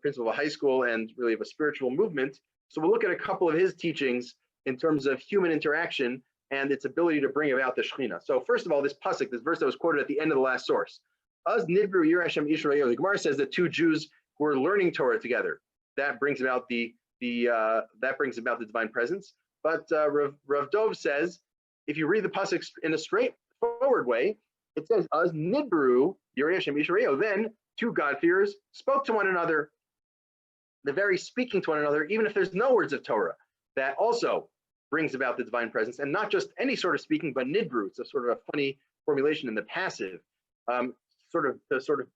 principal of a high school, and really of a spiritual movement. So we'll look at a couple of his teachings in terms of human interaction and its ability to bring about the Shekhinah. So first of all, this pasuk, this verse that was quoted at the end of the last source, Az nidbru yireh Hashem Yisrael. The Gemara says that two Jews who are learning Torah together, that brings about the divine presence. But Rav Dov says, if you read the pasuk in a straightforward way, it says Az nidbru yireh Hashem Yisrael. Then two God-fearers spoke to one another. The very speaking to one another, even if there's no words of Torah, that also brings about the divine presence, and not just any sort of speaking, but nidbru. It's a sort of a funny formulation in the passive, sort of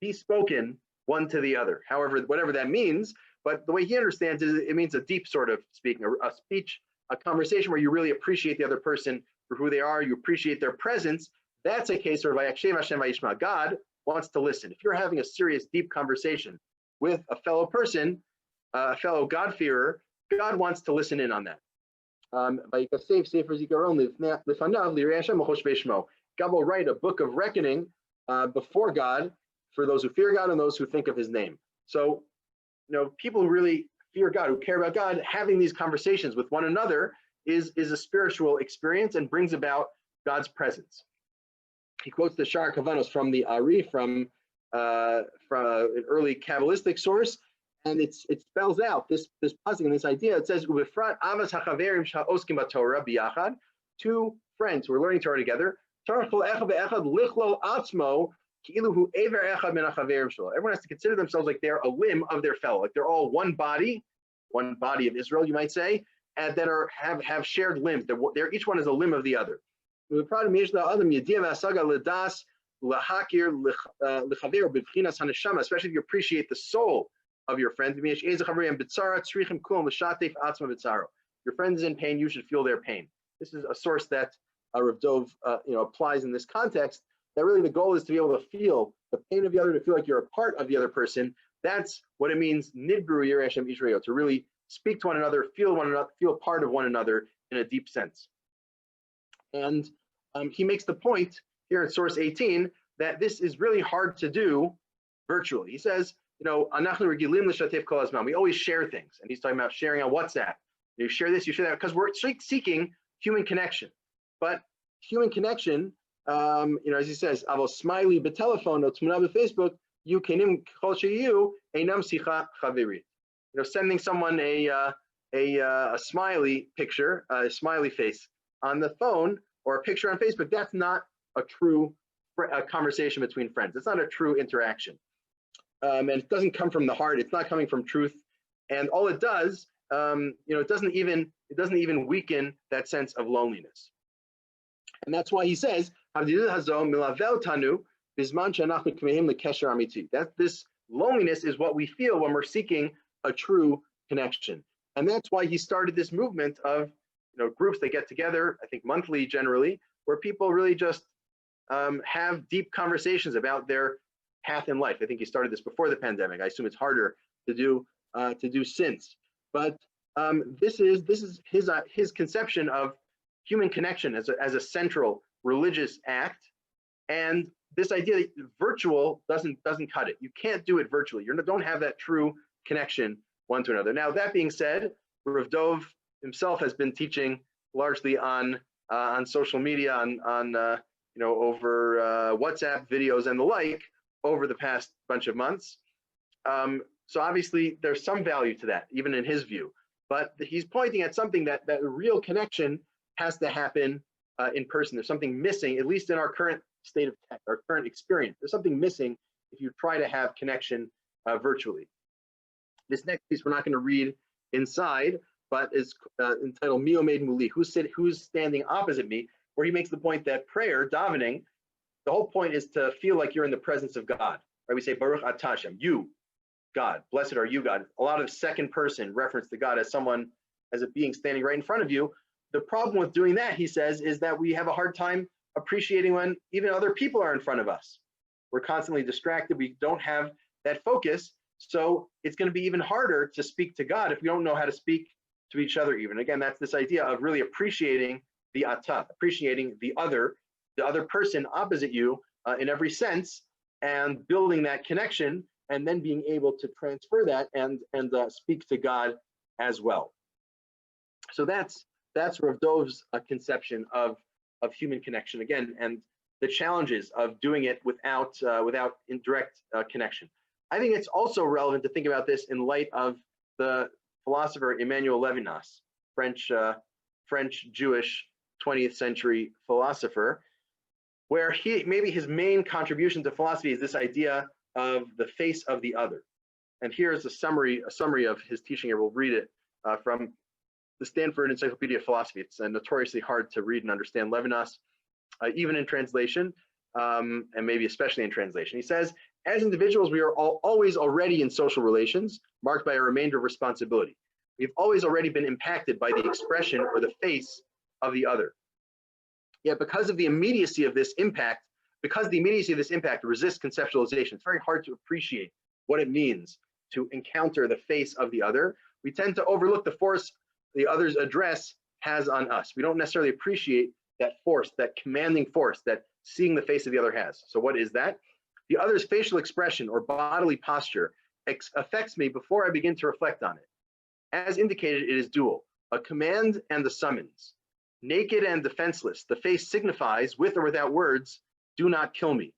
be spoken one to the other. However, whatever that means, but the way he understands it, it means a deep sort of speaking, a speech, a conversation where you really appreciate the other person for who they are, you appreciate their presence. That's a case where God wants to listen. If you're having a serious, deep conversation with a fellow person, a fellow God-fearer, God wants to listen in on that. God will write a book of reckoning before God for those who fear God and those who think of his name. So, people who really fear God, who care about God, having these conversations with one another is a spiritual experience and brings about God's presence. He quotes the Shar Kavanos from the Ari, from an early Kabbalistic source, and it spells out this pasuk and this idea. It says, "Ubefrat avas hachaverim sha'oskim b'Torah biyachad." Two friends who are learning Torah together. Everyone has to consider themselves like they're a limb of their fellow, like they're all one body of Israel, you might say, and that have shared limbs. They're each one is a limb of the other. Especially if you appreciate the soul of your friend. Your friend is in pain, you should feel their pain. This is a source that Rav Dov applies in this context, that really the goal is to be able to feel the pain of the other, to feel like you're a part of the other person. That's what it means, nidbru yireh Hashem Yisrael, to really speak to one another, feel one another, feel part of one another in a deep sense. And he makes the point here in source 18 that this is really hard to do virtually. He says, we always share things, and he's talking about sharing on WhatsApp. You share this, you share that, because we're seeking human connection. But human connection, as he says, "Avo smiley b'telephone no tmuna b'Facebook you kenim kol sheyu einam sicha chavirit." Sending someone a smiley picture, a smiley face on the phone, or a picture on Facebook. That's not a true conversation between friends. It's not a true interaction. And it doesn't come from the heart. It's not coming from truth, and all it does, it doesn't even weaken that sense of loneliness. And that's why he says, that this loneliness is what we feel when we're seeking a true connection. And that's why he started this movement of groups that get together, I think monthly generally, where people really just have deep conversations about their path in life. I think he started this before the pandemic. I assume it's harder to do since. But this is his conception of human connection as a central religious act, and this idea that virtual doesn't cut it. You can't do it virtually. You don't have that true connection one to another. Now, that being said, Rav Dov himself has been teaching largely on social media, over WhatsApp videos and the like over the past bunch of months. So obviously there's some value to that, even in his view. But he's pointing at something that real connection has to happen in person. There's something missing, at least in our current state of tech, our current experience. There's something missing if you try to have connection virtually. This next piece we're not going to read inside, but is entitled Mi Omed Muli, who's standing opposite me, where he makes the point that prayer, davening, the whole point is to feel like you're in the presence of God. Right? We say Baruch Atah Hashem, you, God, blessed are you, God. A lot of second person reference to God as a being standing right in front of you. The problem with doing that, he says, is that we have a hard time appreciating when even other people are in front of us. We're constantly distracted. We don't have that focus. So it's going to be even harder to speak to God if we don't know how to speak to each other even. Again, that's this idea of really appreciating the atah, appreciating the other, the other person opposite you in every sense, and building that connection, and then being able to transfer that and speak to God as well. So that's Rav Dov's conception of human connection again, and the challenges of doing it without indirect connection. I think it's also relevant to think about this in light of the philosopher Emmanuel Levinas, French Jewish 20th century philosopher, where maybe his main contribution to philosophy is this idea of the face of the other. And here's a summary of his teaching here. We'll read it from the Stanford Encyclopedia of Philosophy. It's notoriously hard to read and understand Levinas, even in translation, and maybe especially in translation. He says, as individuals, we are always already in social relations, marked by a remainder of responsibility. We've always already been impacted by the expression or the face of the other. Yet because of the immediacy of this impact, resists conceptualization. It's very hard to appreciate what it means to encounter the face of the other. We tend to overlook the force the other's address has on us. We don't necessarily appreciate that force, that commanding force that seeing the face of the other has. So what is that? The other's facial expression or bodily posture affects me before I begin to reflect on it. As indicated, it is dual, a command and a summons. Naked and defenseless, the face signifies, with or without words, do not kill me.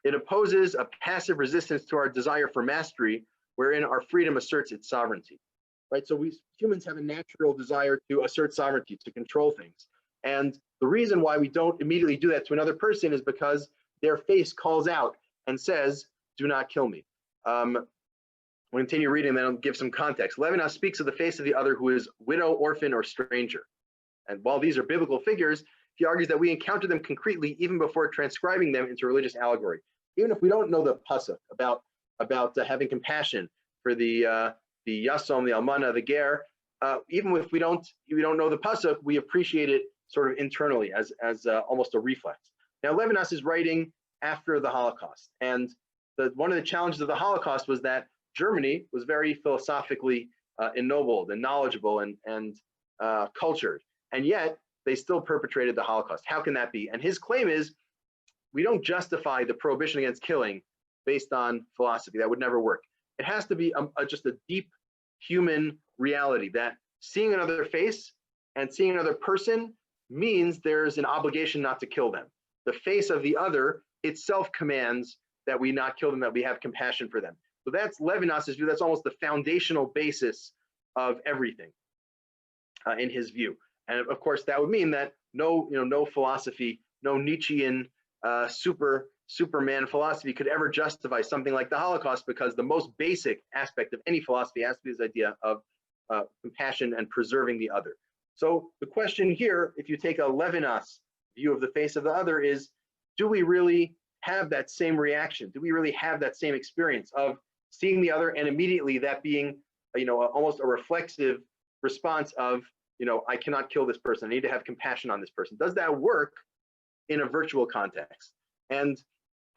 It opposes a passive resistance to our desire for mastery, wherein our freedom asserts its sovereignty. Right? So we humans have a natural desire to assert sovereignty, to control things. And the reason why we don't immediately do that to another person is because their face calls out and says, do not kill me. We'll continue reading, then I'll give some context. Levinas speaks of the face of the other who is widow, orphan, or stranger. And while these are biblical figures, he argues that we encounter them concretely even before transcribing them into religious allegory. Even if we don't know the pasuk about having compassion for the yasom, the almana, the ger, even if we don't know the pasuk, we appreciate it sort of internally as almost a reflex. Now Levinas is writing after the Holocaust, and one of the challenges of the Holocaust was that Germany was very philosophically ennobled and knowledgeable and cultured, and yet they still perpetrated the Holocaust. How can that be? And his claim is, we don't justify the prohibition against killing based on philosophy. That would never work. It has to be just a deep human reality that seeing another face and seeing another person means there's an obligation not to kill them. The face of the other itself commands that we not kill them, that we have compassion for them. So that's Levinas's view. That's almost the foundational basis of everything in his view. And of course, that would mean that no philosophy, no Nietzschean Superman philosophy could ever justify something like the Holocaust, because the most basic aspect of any philosophy has to be this idea of compassion and preserving the other. So the question here, if you take a Levinas view of the face of the other, is, do we really have that same reaction? Do we really have that same experience of seeing the other and immediately that being, almost a reflexive response of, I cannot kill this person. I need to have compassion on this person. Does that work in a virtual context? And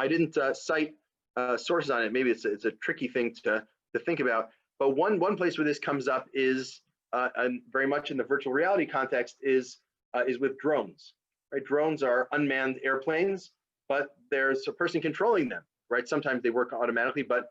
I didn't cite sources on it. Maybe it's a tricky thing to think about. But one place where this comes up is, and very much in the virtual reality context, is with drones. Right? Drones are unmanned airplanes, but there's a person controlling them. Right? Sometimes they work automatically, but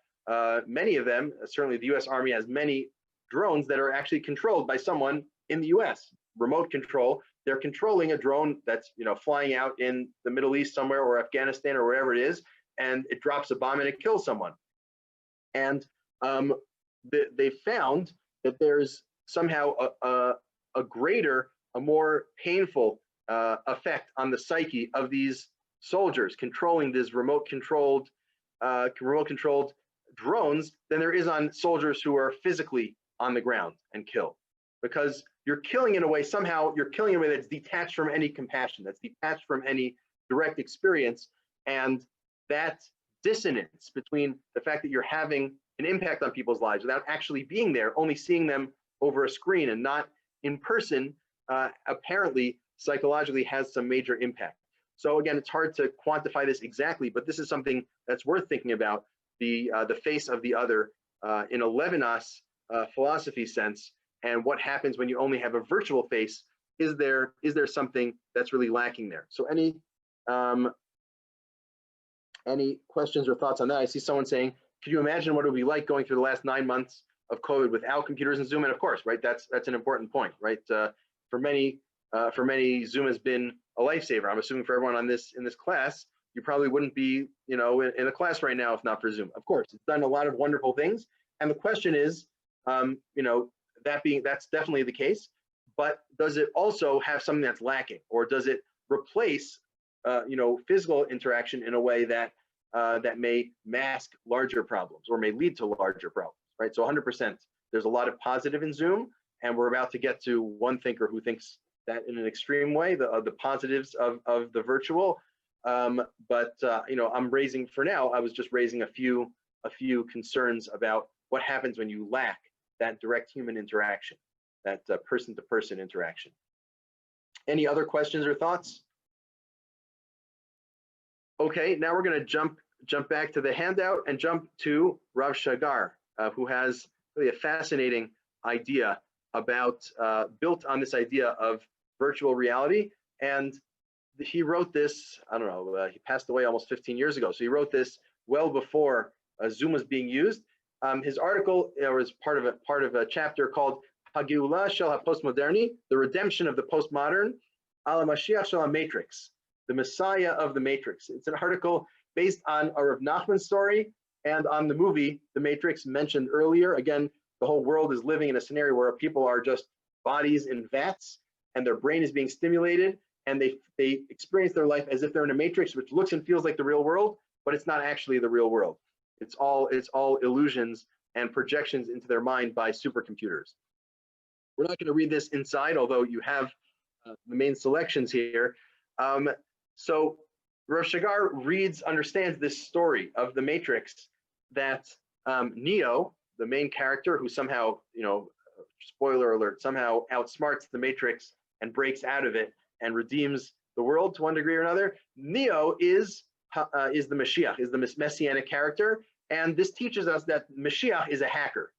many of them, certainly the U.S. Army has many drones that are actually controlled by someone in the U.S. Remote control. They're controlling a drone that's flying out in the Middle East somewhere, or Afghanistan, or wherever it is, and it drops a bomb and it kills someone. And they found that there's somehow a greater, a more painful effect on the psyche of these soldiers controlling these remote controlled drones than there is on soldiers who are physically on the ground and killed. Because you're killing in a way, you're killing in a way that's detached from any compassion, that's detached from any direct experience. And that dissonance between the fact that you're having an impact on people's lives without actually being there, only seeing them over a screen and not in person, apparently psychologically has some major impact. So again, it's hard to quantify this exactly, but this is something that's worth thinking about, the face of the other in a Levinas philosophy sense, and what happens when you only have a virtual face. Is there something that's really lacking there? So any Any questions or thoughts on that? I see someone saying, could you imagine what it would be like going through the last 9 months of COVID without computers and Zoom? And of course, right, that's an important point, right? For many, Zoom has been a lifesaver. I'm assuming for everyone in this class, you probably wouldn't be, in a class right now if not for Zoom. Of course, it's done a lot of wonderful things. And the question is, that's definitely the case, but does it also have something that's lacking, or does it replace, physical interaction in a way that that may mask larger problems or may lead to larger problems, right? So 100%, there's a lot of positive in Zoom, and we're about to get to one thinker who thinks that in an extreme way, the positives of the virtual. But I'm raising, for now, I was just raising a few concerns about what happens when you lack that direct human interaction, that person-to-person interaction. Any other questions or thoughts? Okay, now we're going to jump back to the handout and jump to Rav Shagar, who has really a fascinating idea about, built on this idea of virtual reality. And he wrote this, I don't know, he passed away almost 15 years ago. So he wrote this well before Zoom was being used. His article was part of a chapter called Hageula Shel HaPostmoderni, the redemption of the postmodern, Ala Mashiach Shel HaMatrix, the Messiah of the Matrix. It's an article based on a Rav Nachman story and on the movie The Matrix mentioned earlier. Again, the whole world is living in a scenario where people are just bodies in vats and their brain is being stimulated, and they experience their life as if they're in a matrix, which looks and feels like the real world, but it's not actually the real world. It's all illusions and projections into their mind by supercomputers. We're not going to read this inside, although you have the main selections here. So Rav Shagar understands this story of the Matrix, that Neo, the main character, who somehow, spoiler alert, somehow outsmarts the Matrix and breaks out of it and redeems the world to one degree or another. Neo is the Mashiach, is the messianic character, and this teaches us that Mashiach is a hacker.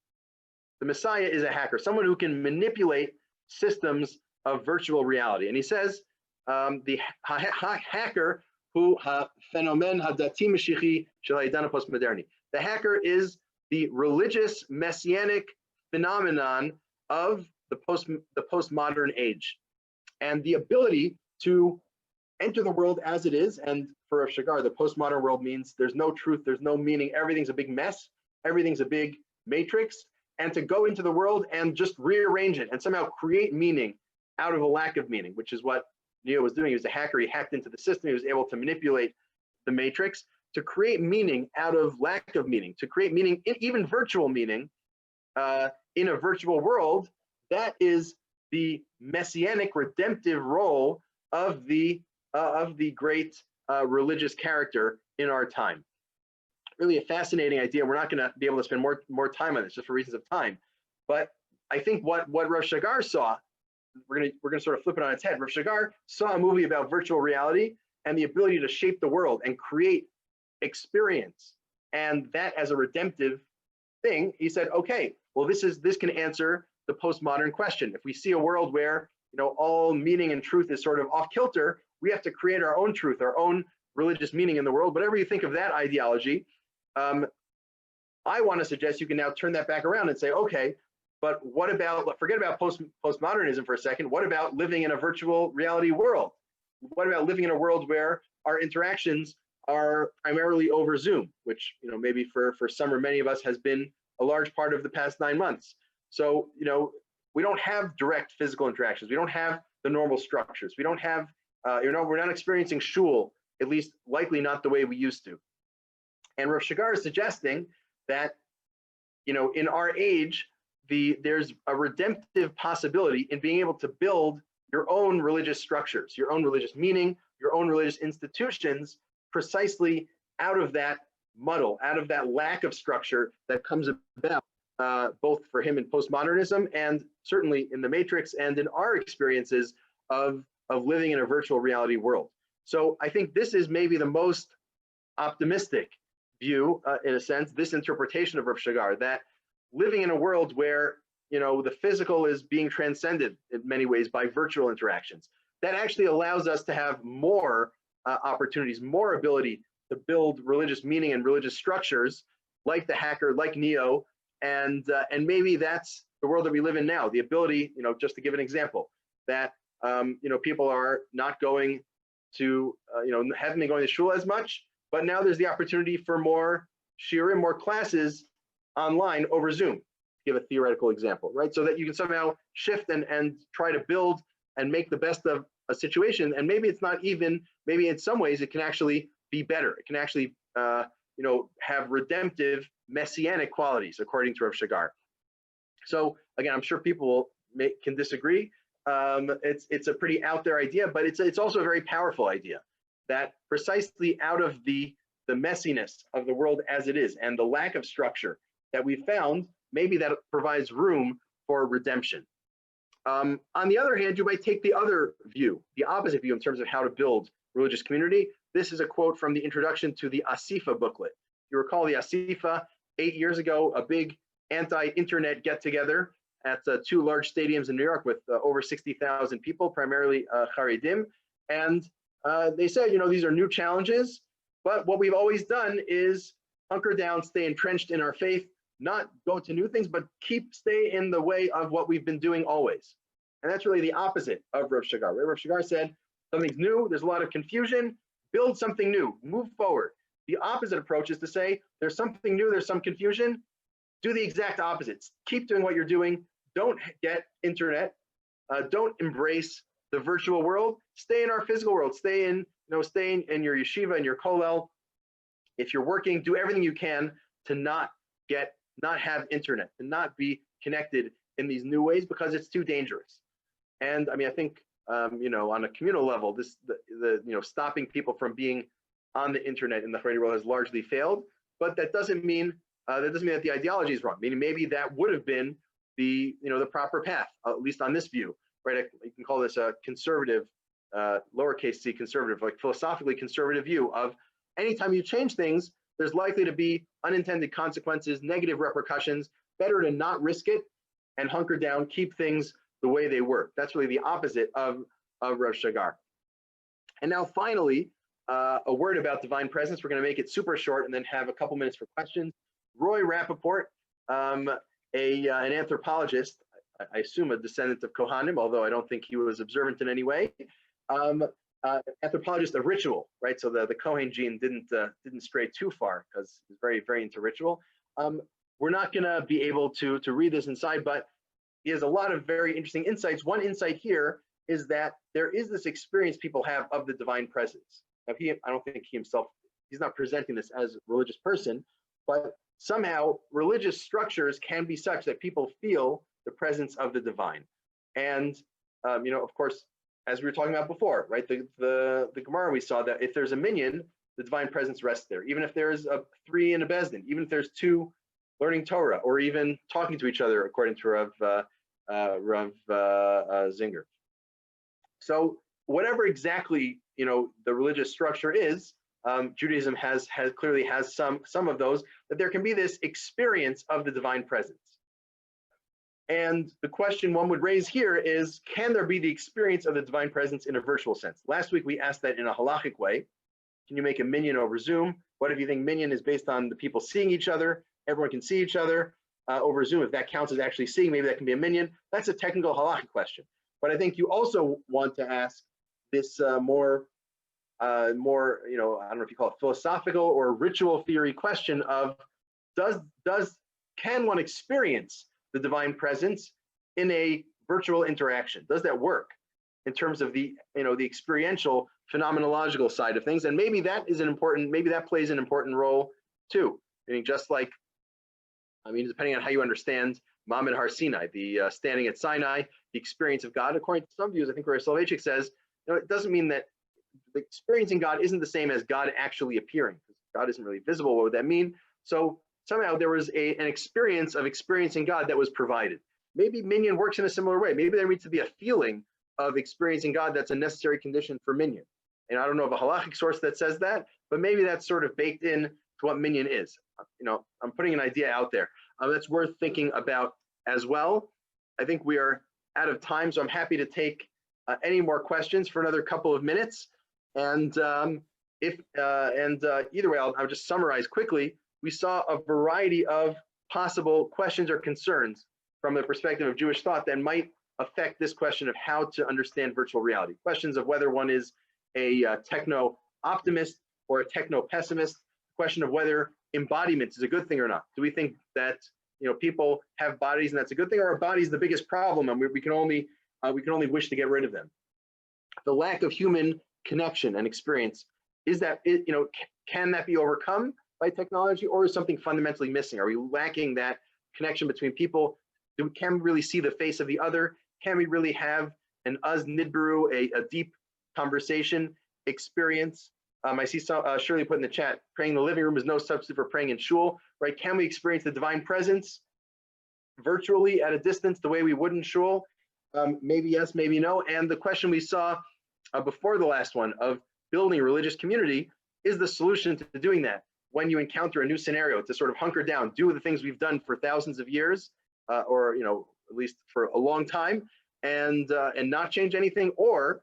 The Messiah is a hacker, someone who can manipulate systems of virtual reality. And he says, the hacker who phenomen hadati mashichi shel ha'idana postmoderni. The hacker is the religious messianic phenomenon of the postmodern age, and the ability to enter the world as it is. And for Rav Shagar, the postmodern world means there's no truth, there's no meaning, everything's a big mess, everything's a big matrix, and to go into the world and just rearrange it and somehow create meaning out of a lack of meaning, which is what Neo was doing. He was a hacker, he hacked into the system, he was able to manipulate the matrix to create meaning out of lack of meaning, to create meaning, even virtual meaning, in a virtual world. That is the messianic redemptive role of the great religious character in our time. Really a fascinating idea. We're not going to be able to spend more time on this just for reasons of time, but I think what Rav Shagar saw, we're gonna sort of flip it on its head. Rav Shagar saw a movie about virtual reality and the ability to shape the world and create experience, and that as a redemptive thing. He said, okay, well, this can answer the postmodern question. If we see a world where all meaning and truth is sort of off kilter, we have to create our own truth, our own religious meaning in the world. Whatever you think of that ideology, I want to suggest you can now turn that back around and say, okay, but what about, forget about postmodernism for a second. What about living in a virtual reality world? What about living in a world where our interactions are primarily over Zoom, which maybe for some or many of us has been a large part of the past 9 months. So we don't have direct physical interactions. We don't have the normal structures. We don't have we're not experiencing shul, at least likely not the way we used to. And Rav Shagar is suggesting that in our age, there's a redemptive possibility in being able to build your own religious structures, your own religious meaning, your own religious institutions, precisely out of that muddle, out of that lack of structure that comes about, both for him in postmodernism and certainly in the Matrix and in our experiences of living in a virtual reality world. So I think this is maybe the most optimistic view, in a sense, this interpretation of Rav Shagar, that living in a world where the physical is being transcended in many ways by virtual interactions, that actually allows us to have more opportunities, more ability to build religious meaning and religious structures, like the hacker, like Neo, and maybe that's the world that we live in now. The ability, just to give an example, that people are not going to, haven't been going to shul as much, but now there's the opportunity for more shiurim, more classes online over Zoom. To give a theoretical example, right? So that you can somehow shift and try to build and make the best of a situation. And maybe it's not even, maybe in some ways it can actually be better. It can actually, have redemptive messianic qualities, according to Rav Shagar. So again, I'm sure people can disagree. It's a pretty out there idea, but it's also a very powerful idea, that precisely out of the messiness of the world as it is and the lack of structure that we found, maybe that provides room for redemption. On the other hand, you might take the other view, the opposite view in terms of how to build religious community. This is a quote from the introduction to the Asifa booklet. You recall the Asifa 8 years ago, a big anti-internet get-together at 2 large stadiums in New York with over 60,000 people, primarily Haredim. And they said, these are new challenges, but what we've always done is hunker down, stay entrenched in our faith, not go to new things, but stay in the way of what we've been doing always. And that's really the opposite of Rav Shagar. Rav Shagar said, something's new, there's a lot of confusion, build something new, move forward. The opposite approach is to say, there's something new, there's some confusion, do the exact opposites. Keep doing what you're doing, don't get internet, don't embrace the virtual world, stay in our physical world, stay in your yeshiva and your kollel. If you're working, do everything you can to not have internet, to not be connected in these new ways, because it's too dangerous. And I mean, I think, on a communal level, stopping people from being on the internet in the Haredi world has largely failed, but that doesn't mean that the ideology is wrong. Meaning maybe that would have been the proper path, at least on this view, right? You can call this a conservative, lowercase c conservative, like philosophically conservative view of anytime you change things, there's likely to be unintended consequences, negative repercussions. Better to not risk it and hunker down, keep things the way they were. That's really the opposite of Rav Shagar. And now finally, a word about divine presence. We're going to make it super short and then have a couple minutes for questions. Roy Rappaport, an anthropologist, I assume a descendant of Kohanim, although I don't think he was observant in any way. Anthropologist of ritual, right? So the Kohen gene didn't stray too far because he's very, very into ritual. We're not going to be able to read this inside, but he has a lot of very interesting insights. One insight here is that there is this experience people have of the divine presence. Now, I don't think he's not presenting this as a religious person, but somehow religious structures can be such that people feel the presence of the divine. And, of course, as we were talking about before, right, the Gemara, we saw that if there's a minyan, the divine presence rests there. Even if there's 3 in a bezdin, even if there's 2 learning Torah, or even talking to each other, according to Rav Zinger. So whatever exactly the religious structure is, Judaism clearly has some of those, that there can be this experience of the divine presence. And the question one would raise here is, can there be the experience of the divine presence in a virtual sense? Last week we asked that in a halachic way. Can you make a minyan over Zoom? What if you think minyan is based on the people seeing each other? Everyone can see each other over Zoom. If that counts as actually seeing, maybe that can be a minyan. That's a technical halachic question. But I think you also want to ask this more, I don't know if you call it philosophical or ritual theory question of, can one experience the divine presence in a virtual interaction? Does that work in terms of the experiential phenomenological side of things? And maybe that plays an important role too. I mean, just like, depending on how you understand Ma'amad Har Sinai, the standing at Sinai, the experience of God, according to some views, I think Rabbi Soloveitchik says, it doesn't mean that experiencing God isn't the same as God actually appearing, because God isn't really visible. What would that mean? So somehow there was an experience of experiencing God that was provided. Maybe minyan works in a similar way. Maybe there needs to be a feeling of experiencing God that's a necessary condition for minyan. And I don't know of a halachic source that says that, but maybe that's sort of baked in to what minyan is. I'm putting an idea out there that's worth thinking about as well. I think we are out of time, so I'm happy to take any more questions for another couple of minutes. And either way, I'll just summarize quickly. We saw a variety of possible questions or concerns from the perspective of Jewish thought that might affect this question of how to understand virtual reality. Questions of whether one is a techno-optimist or a techno-pessimist. Question of whether embodiment is a good thing or not. Do we think that people have bodies and that's a good thing, or are bodies the biggest problem and we can only wish to get rid of them? The lack of human connection and experience, is that can that be overcome by technology, or is something fundamentally missing? Are we lacking that connection between people? Can we really see the face of the other? Can we really have an uz nidbaru, a deep conversation experience? I see Shirley put in the chat, praying in the living room is no substitute for praying in shul, right? Can we experience the divine presence virtually at a distance the way we would in shul? Maybe yes, maybe no. And the question we saw before the last one of building a religious community is the solution to doing that. When you encounter a new scenario, to sort of hunker down, do the things we've done for thousands of years, or at least for a long time, and not change anything, or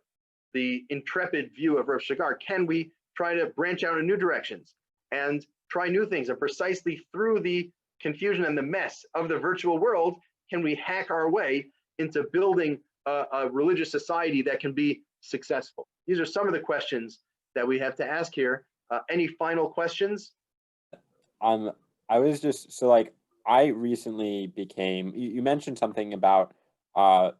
the intrepid view of Rav Shagar, can we try to branch out in new directions and try new things? And precisely through the confusion and the mess of the virtual world, can we hack our way into building a religious society that can be successful? These are some of the questions that we have to ask here. Any final questions? I was just, so like, I recently became, you mentioned something about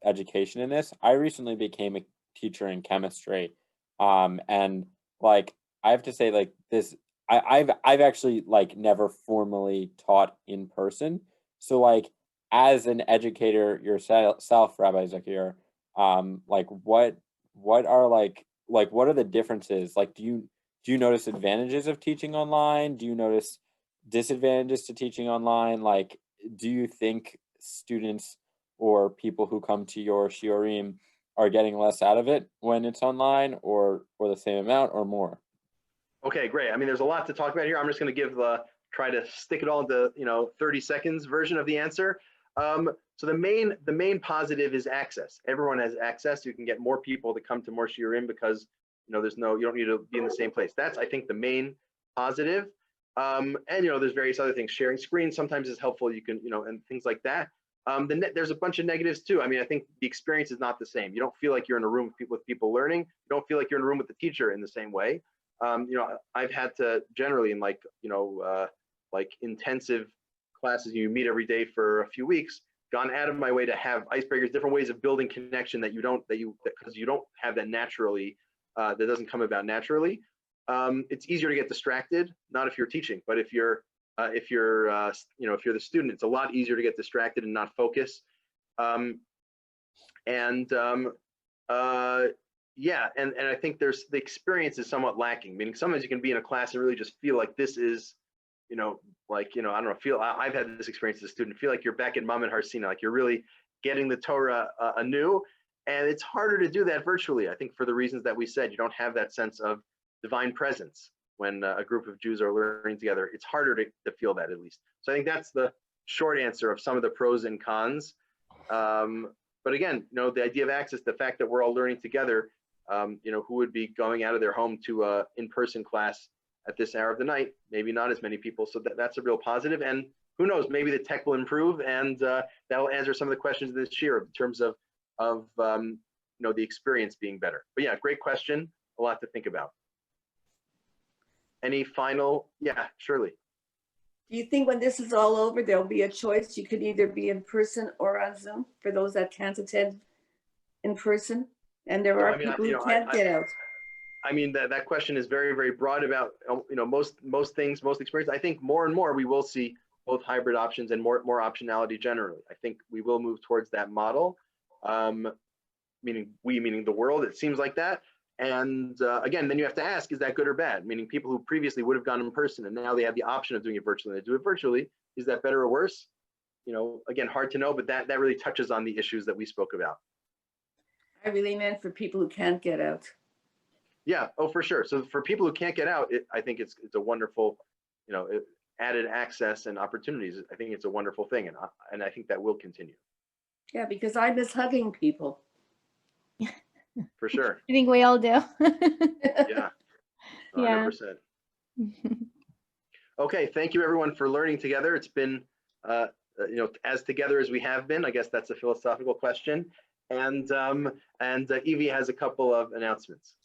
education in this. I recently became a teacher in chemistry. And like, I have to say, like, this, I've actually like never formally taught in person. So like, as an educator yourself, Rabbi Zuckier, like what are what are the differences? Like, do you notice advantages of teaching online? Do you notice disadvantages to teaching online? Like, do you think students or people who come to your shiurim are getting less out of it when it's online, or the same amount or more? Okay, great. I mean, there's a lot to talk about here. I'm just going to give try to stick it all into 30 seconds version of the answer. So the main positive is access. Everyone has access. You can get more people to come to more shiurim because you don't need to be in the same place. That's, I think, the main positive. And there's various other things. Sharing screens sometimes is helpful. You can and things like that. There's a bunch of negatives too. I mean, I think the experience is not the same. You don't feel like you're in a room with people learning. You don't feel like you're in a room with the teacher in the same way. I've had to generally in like intensive classes you meet every day for a few weeks, gone out of my way to have icebreakers, different ways of building connection because you don't have that naturally, that doesn't come about naturally. It's easier to get distracted, not if you're teaching, but if you're the student, it's a lot easier to get distracted and not focus. Yeah, and I think the experience is somewhat lacking, meaning sometimes you can be in a class and really just feel like this is, I don't know, I've had this experience as a student, feel like you're back in Mammon Har Sinai, like you're really getting the Torah anew, and it's harder to do that virtually, I think, for the reasons that we said. You don't have that sense of divine presence when a group of Jews are learning together. It's harder to feel that, at least. So I think that's the short answer of some of the pros and cons. But again, the idea of access, the fact that we're all learning together, who would be going out of their home to a in-person class at this hour of the night? Maybe not as many people. So that's a real positive. And who knows, maybe the tech will improve, and that will answer some of the questions this year in terms of the experience being better. But yeah, great question. A lot to think about. Any final? Yeah, Shirley. Do you think when this is all over, there'll be a choice? You could either be in person or on Zoom for those that can't attend in person? And there are people who can't get out. I mean, that question is very, very broad about, most things, most experience. I think more and more we will see both hybrid options and more optionality generally. I think we will move towards that model, meaning the world. It seems like that. And again, then you have to ask, is that good or bad? Meaning people who previously would have gone in person and now they have the option of doing it virtually, they do it virtually. Is that better or worse? Again, hard to know, but that really touches on the issues that we spoke about. I really meant for people who can't get out. Yeah, oh, for sure. So for people who can't get out, I think it's a wonderful, added access and opportunities. I think it's a wonderful thing, and I think that will continue. Yeah, because I miss hugging people. for sure. I think we all do. Yeah, 100%. Yeah. Okay, thank you everyone for learning together. It's been, as together as we have been. I guess that's a philosophical question. And Evie has a couple of announcements.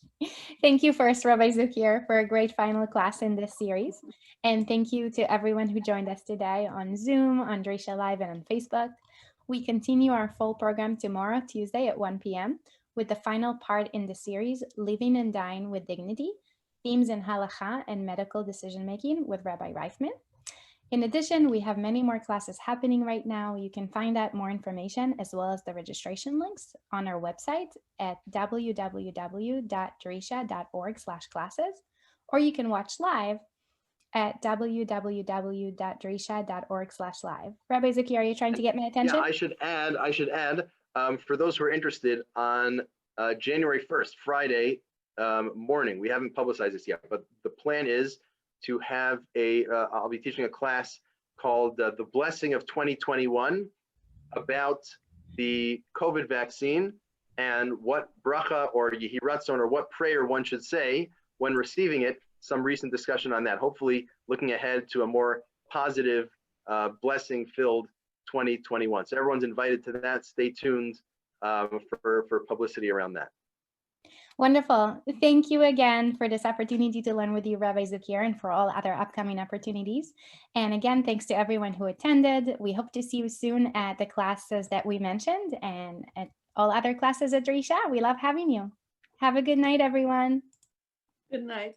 Thank you first, Rabbi Zuckier, for a great final class in this series. And thank you to everyone who joined us today on Zoom, on Drisha Live, and on Facebook. We continue our full program tomorrow, Tuesday at 1 p.m. with the final part in the series, Living and Dying with Dignity, Themes in Halacha and Medical Decision-Making with Rabbi Reifman. In addition, we have many more classes happening right now. You can find out more information as well as the registration links on our website at www.drisha.org/classes, or you can watch live at www.drisha.org/live. Rabbi Zuckier, are you trying to get my attention? Yeah, I should add, for those who are interested, on January 1st, Friday morning, we haven't publicized this yet, but the plan is to have I'll be teaching a class called The Blessing of 2021 about the COVID vaccine and what bracha or yehi ratzon or what prayer one should say when receiving it, some recent discussion on that, hopefully looking ahead to a more positive, blessing-filled 2021. So everyone's invited to that. Stay tuned for publicity around that. Wonderful. Thank you again for this opportunity to learn with you, Rabbi Zuckier, and for all other upcoming opportunities. And again, thanks to everyone who attended. We hope to see you soon at the classes that we mentioned and at all other classes at Drisha. We love having you. Have a good night, everyone. Good night.